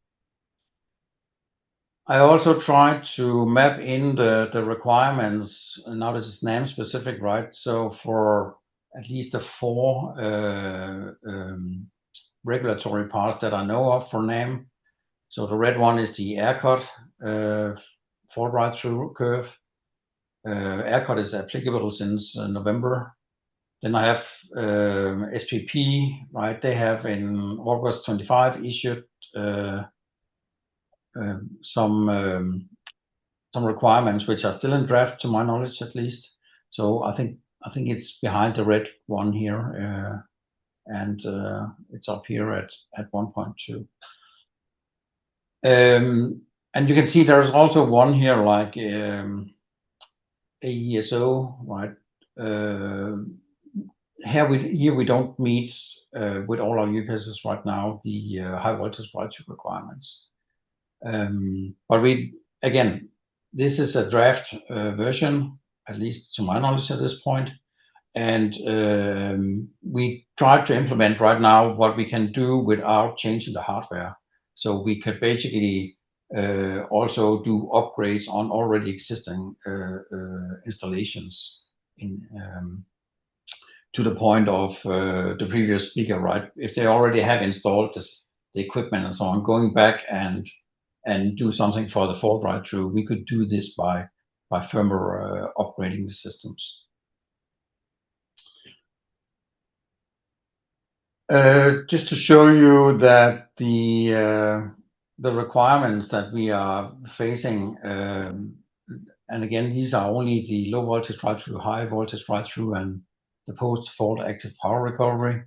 [SPEAKER 5] I also tried to map in the requirements. Now this is NAM specific, right? So for at least the 4 regulatory parts that I know of for NAM. So the red one is the ERCOT fault write-through curve. ERCOT is applicable since November. Then I have SPP, right? They have in August 25 issued some requirements which are still in draft, to my knowledge at least. So I think it's behind the red one here, and it's up here at 1.2. And you can see there's also one here like AESO, right? Here we don't meet with all our UPSs right now the high voltage write-through requirements. But again, this is a draft version, at least to my knowledge at this point. And we try to implement right now what we can do without changing the hardware. So we could basically also do upgrades on already existing installations to the point of the previous speaker, right? If they already have installed the equipment and so on, going back and do something for the fault write-through, we could do this by firmware upgrading the systems. Just to show you that the requirements that we are facing, and again, these are only the low voltage write-through, high voltage write-through, and the post-fault active power recovery.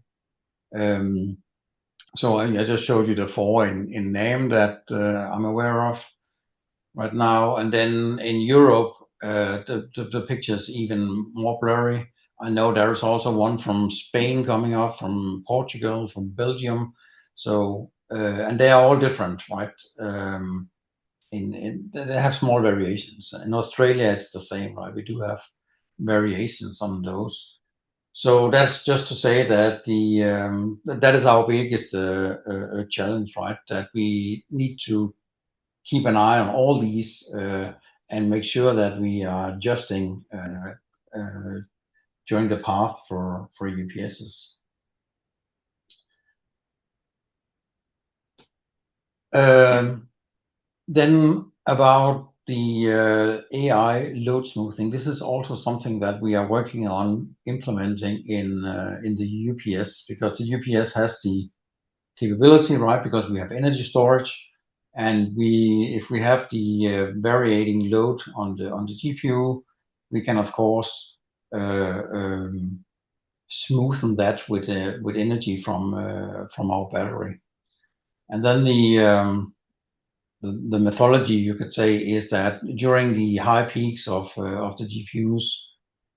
[SPEAKER 5] So I just showed you the 4 in NAM that I'm aware of. right now. And then in Europe, the picture is even more blurry. I know there's also one from Spain coming up, from Portugal, from Belgium. So, and they are all different, right? They have small variations. In Australia, it's the same, right? We do have variations on those. So that's just to say that that is our biggest challenge, right? That we need to keep an eye on all these and make sure that we are adjusting during the path for UPSs. Then about the AI load smoothing, this is also something that we are working on implementing in the UPS, because the UPS has the capability, right? Because we have energy storage, and if we have the varying load on the GPU, we can of course smoothen that with energy from our battery. And then the methodology, you could say, is that during the high peaks of the GPU's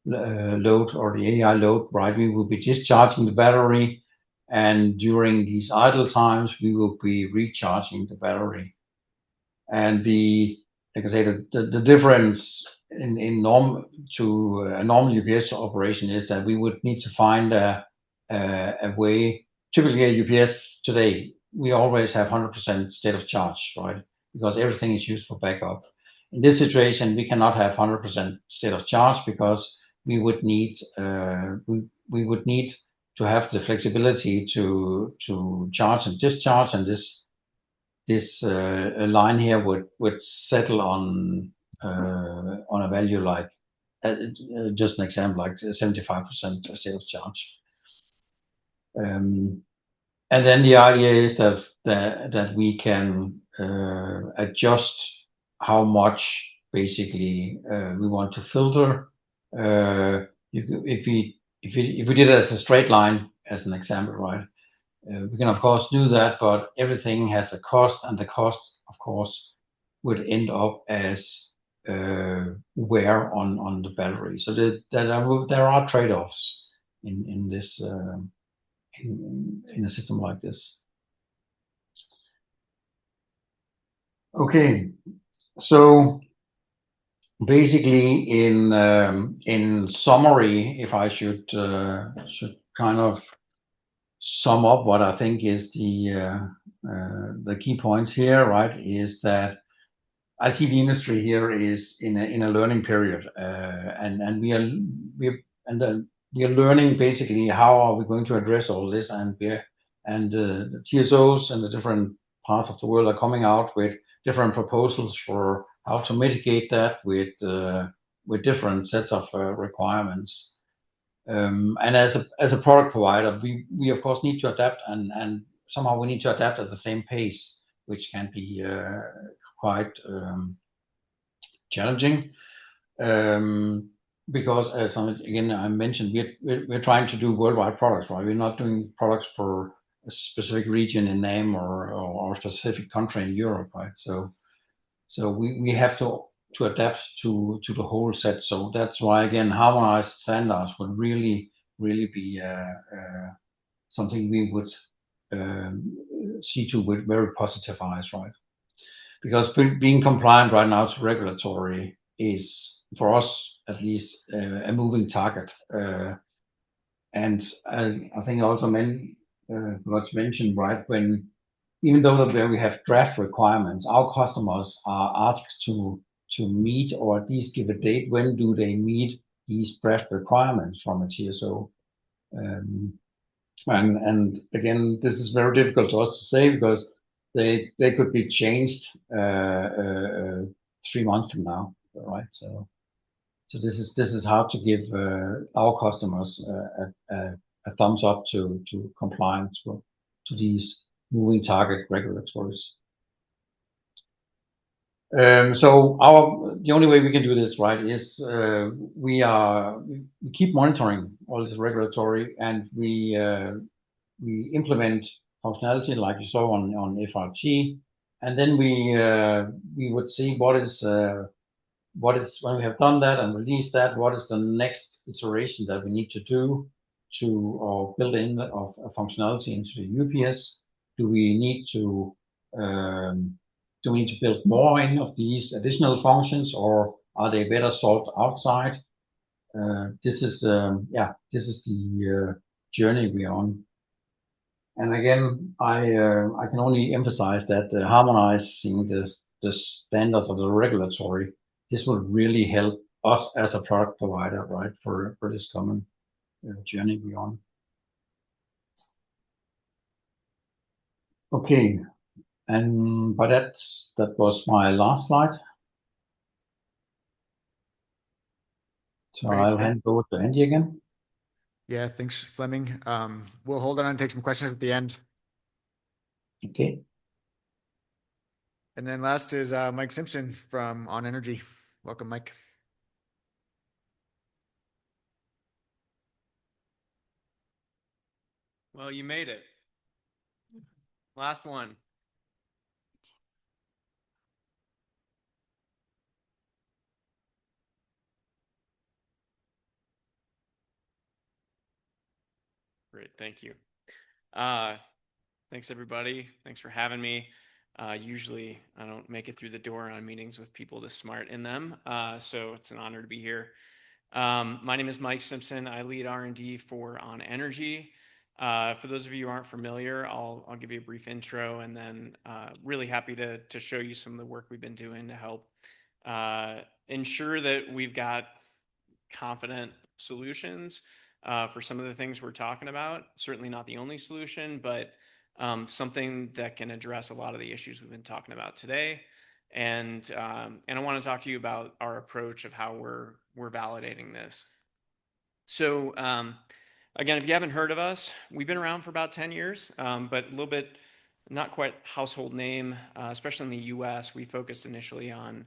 [SPEAKER 5] load, or the AI load, right, we will be discharging the battery, and during these idle times, we will be recharging the battery. And like I say, the difference in a normal UPS operation is that we would need to find a way. Typically, a UPS today, we always have 100% state of charge, right? Because everything is used for backup. In this situation, we cannot have 100% state of charge, because we would need to have the flexibility to charge and discharge, and this line here would settle on a value like just an example, like 75% state of charge. And then the idea is that we can adjust how much basically we want to filter. If we did it as a straight line, as an example, right? We can of course do that, but everything has a cost, and the cost, of course, would end up as wear on the battery. So there are trade-offs in this in a system like this. Okay, so basically, in summary, if I should kind of sum up what I think is the key points here, right, is that I see the industry here is in a learning period, and we are learning basically how are we going to address all this, and the TSOs and the different parts of the world are coming out with different proposals for how to mitigate that with different sets of requirements. And as a product provider, we of course need to adapt, and somehow we need to adapt at the same pace, which can be quite challenging, because as I mentioned, we're trying to do worldwide products, right? We're not doing products for a specific region in name or a specific country in Europe, right? So we have to adapt to the whole set. So that's why, again, harmonized standards would really be something we would see to with very positive eyes, right? Because being compliant right now to regulatory is, for us at least, a moving target. And I think also what's mentioned, right, when even though where we have draft requirements, our customers are asked to meet, or at least give a date when do they meet these draft requirements from a TSO. And again, this is very difficult to us to say, because they could be changed 3 months from now, right? So this is hard to give our customers a thumbs up to compliance to these moving target regulatories. So the only way we can do this, right, is we keep monitoring all this regulatory, and we implement functionality like you saw on FRT, and then we would see what is when we have done that and released that, what is the next iteration that we need to do to or build in of functionality into the UPS. Do we need to build more in of these additional functions, or are they better solved outside? This is the journey we're on. And again, I can only emphasize that harmonizing the standards of the regulatory, this will really help us as a product provider, right, for this common journey we're on. Okay, and but that was my last slide. So
[SPEAKER 1] Great.
[SPEAKER 5] I'll hand over to Andy again.
[SPEAKER 1] Yeah, thanks, Flemming. We'll hold on and take some questions at the end.
[SPEAKER 5] Okay.
[SPEAKER 1] And then last is Mike Simpson from On.Energy. Welcome, Mike.
[SPEAKER 6] Well, you made it. Last one. Great, thank you. Thanks everybody. Thanks for having me. Usually I don't make it through the door on meetings with people this smart in them, so it's an honor to be here. My name is Mike Simpson. I lead R&D for On.Energy. For those of you who aren't familiar, I'll give you a brief intro, and then really happy to show you some of the work we've been doing to help ensure that we've got confident solutions for some of the things we're talking about. Certainly not the only solution, but something that can address a lot of the issues we've been talking about today. And I want to talk to you about our approach of how we're validating this. So again, if you haven't heard of us, we've been around for about 10 years, but a little bit not quite household name, especially in the US. We focused initially on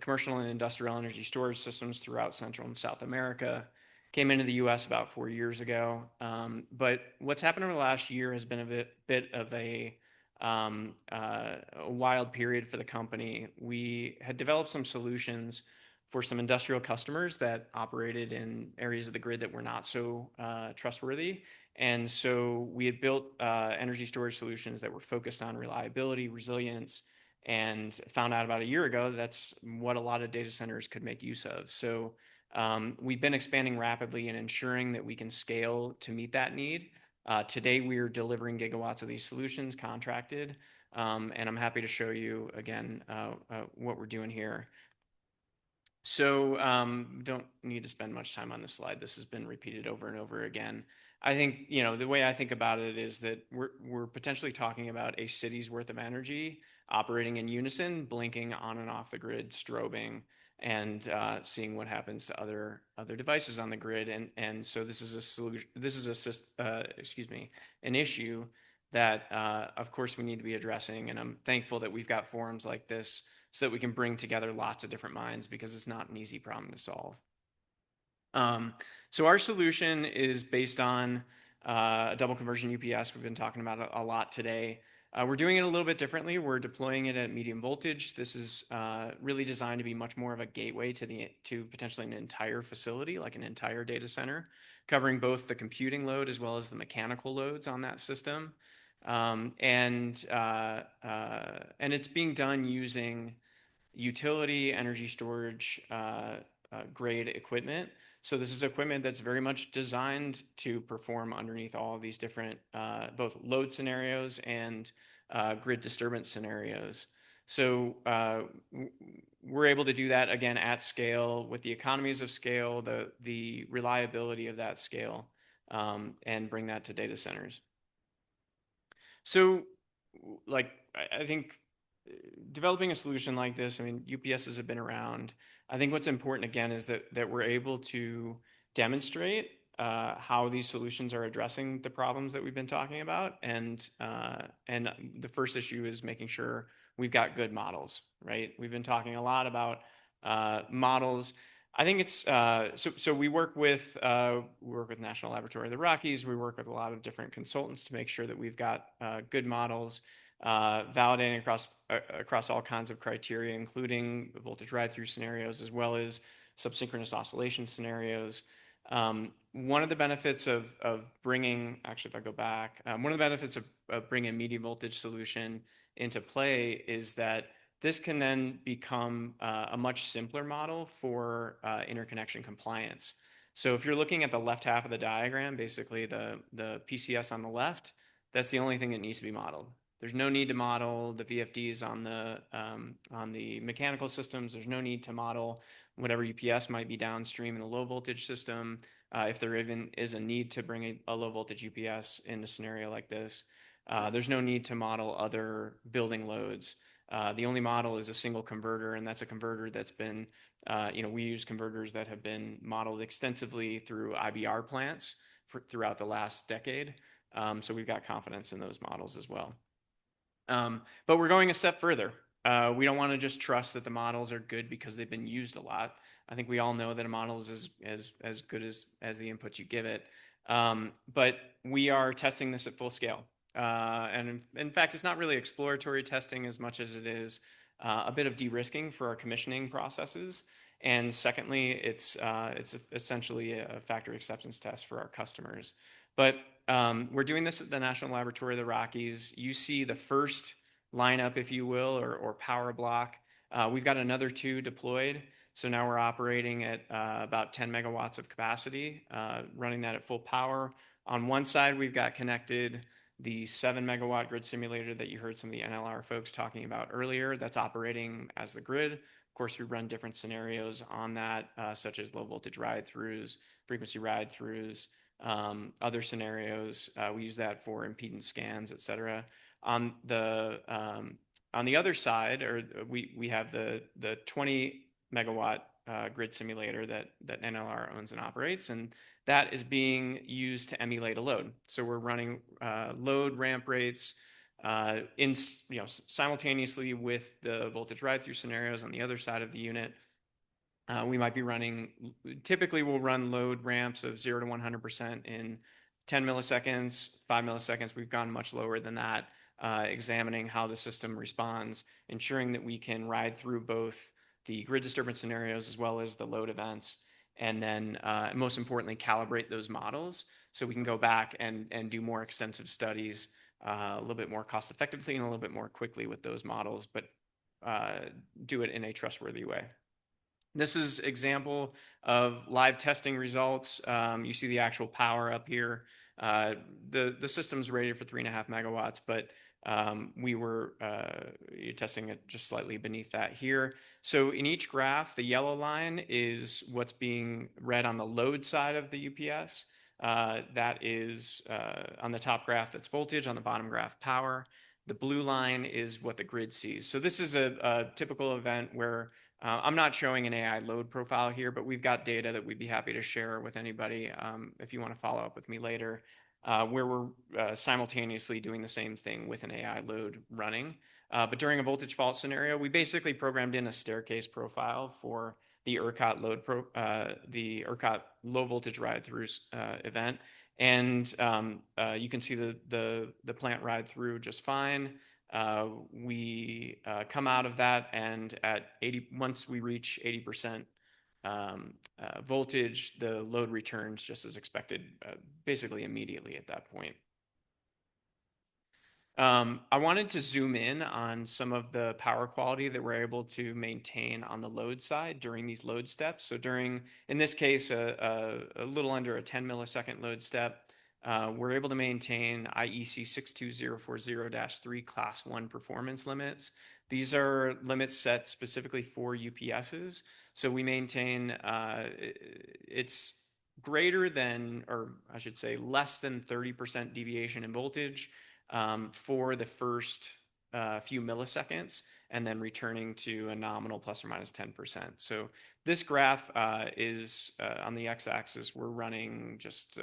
[SPEAKER 6] commercial and industrial energy storage systems throughout Central and South America. Came into the US about 4 years ago. But what's happened over the last year has been a bit of a wild period for the company. We had developed some solutions for some industrial customers that operated in areas of the grid that were not so trustworthy. And so we had built energy storage solutions that were focused on reliability, resilience, and found out about a year ago that's what a lot of data centers could make use of. So we've been expanding rapidly and ensuring that we can scale to meet that need. Today, we are delivering gigawatts of these solutions contracted, and I'm happy to show you again what we're doing here. So don't need to spend much time on this slide. This has been repeated over and over again. I think, you know, the way I think about it is that we're potentially talking about a city's worth of energy operating in unison, blinking on and off the grid, strobing, and seeing what happens to other devices on the grid. And so this is a solution. This is an issue that of course we need to be addressing. And I'm thankful that we've got forums like this so that we can bring together lots of different minds, because it's not an easy problem to solve. So our solution is based on a double conversion UPS. We've been talking about it a lot today. We're doing it a little bit differently. We're deploying it at medium voltage. This is really designed to be much more of a gateway to potentially an entire facility, like an entire data center, covering both the computing load as well as the mechanical loads on that system. And it's being done using utility energy storage grade equipment. So this is equipment that's very much designed to perform underneath all of these different both load scenarios and grid disturbance scenarios. So we're able to do that again at scale with the economies of scale, the reliability of that scale, and bring that to data centers. So, like, I think developing a solution like this, I mean, UPSs have been around. I think what's important again is that we're able to demonstrate how these solutions are addressing the problems that we've been talking about, and the first issue is making sure we've got good models, right? We've been talking a lot about models. I think it's so we work with National Laboratory of the Rockies. We work with a lot of different consultants to make sure that we've got good models. validating across all kinds of criteria, including voltage ride-through scenarios, as well as subsynchronous oscillation scenarios. One of the benefits of bringing, actually, if I go back, one of the benefits of bringing a medium voltage solution into play is that this can then become a much simpler model for interconnection compliance. So if you're looking at the left half of the diagram, basically the PCS on the left, that's the only thing that needs to be modeled. There's no need to model the VFDs on the mechanical systems. There's no need to model whatever UPS might be downstream in the low voltage system. If there even is a need to bring a low voltage UPS in a scenario like this, there's no need to model other building loads. The only model is a single converter, and that's a converter that's been, we use converters that have been modeled extensively through IBR plants throughout the last decade. So we've got confidence in those models as well. But we're going a step further. We don't want to just trust that the models are good because they've been used a lot. I think we all know that a model is as good as the input you give it. But we are testing this at full scale. And in fact, it's not really exploratory testing as much as it is a bit of de-risking for our commissioning processes. And secondly, it's essentially a factory acceptance test for our customers. But we're doing this at the National Laboratory of the Rockies. You see the first lineup, if you will, or power block. We've got another 2 deployed. So now we're operating at about 10 megawatts of capacity, running that at full power. On one side, we've got connected the 7 megawatt grid simulator that you heard some of the NLR folks talking about earlier. That's operating as the grid. Of course, we run different scenarios on that, such as low voltage ride-throughs, frequency ride-throughs, other scenarios. We use that for impedance scans, et cetera. On the other side, or we have the 20 megawatt grid simulator that NLR owns and operates, and that is being used to emulate a load. So we're running load ramp rates simultaneously with the voltage ride-through scenarios on the other side of the unit. We might be running, typically we'll run load ramps of 0 to 100% in 10 milliseconds, 5 milliseconds. We've gone much lower than that, examining how the system responds, ensuring that we can ride through both the grid disturbance scenarios as well as the load events, and then most importantly, calibrate those models so we can go back and do more extensive studies a little bit more cost effectively and a little bit more quickly with those models, but do it in a trustworthy way. This is example of live testing results. You see the actual power up here. The system's rated for 3.5 megawatts, but we were testing it just slightly beneath that here. So in each graph, the yellow line is what's being read on the load side of the UPS. That is on the top graph, that's voltage, on the bottom graph, power. The blue line is what the grid sees. So this is a typical event where I'm not showing an AI load profile here, but we've got data that we'd be happy to share with anybody if you want to follow up with me later, where we're simultaneously doing the same thing with an AI load running. But during a voltage fault scenario, we basically programmed in a staircase profile for the ERCOT the ERCOT low voltage ride-through event. And you can see the plant ride through just fine. We come out of that, and once we reach 80% voltage, the load returns just as expected, basically immediately at that point. I wanted to zoom in on some of the power quality that we're able to maintain on the load side during these load steps. So in this case, a little under a 10 millisecond load step, we're able to maintain IEC 62040-3 class 1 performance limits. These are limits set specifically for UPSs. So we maintain, it's greater than, or I should say less than 30% deviation in voltage for the first few milliseconds, and then returning to a nominal plus or minus 10%. So this graph is on the x-axis, we're running just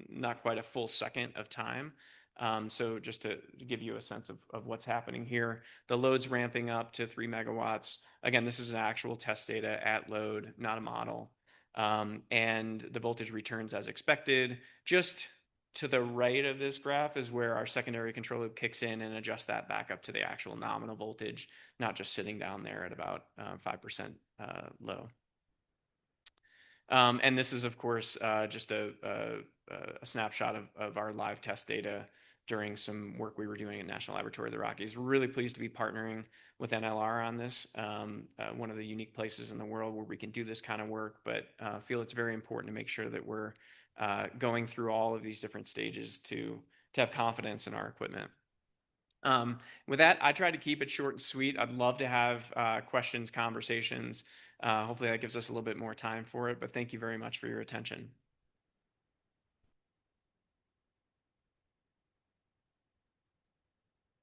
[SPEAKER 6] not quite a full second of time. So just to give you a sense of what's happening here, the load's ramping up to 3 megawatts. Again, this is actual test data at load, not a model. And the voltage returns as expected, just To the right of this graph is where our secondary control loop kicks in and adjusts that back up to the actual nominal voltage, not just sitting down there at about 5% low. And this is, of course, just a snapshot of our live test data during some work we were doing at National Laboratory of the Rockies. We're really pleased to be partnering with NLR on this, one of the unique places in the world where we can do this kind of work, but feel it's very important to make sure that we're going through all of these different stages to have confidence in our equipment. With that, I tried to keep it short and sweet. I'd love to have questions, conversations. Hopefully that gives us a little bit more time for it, but thank you very much for your attention.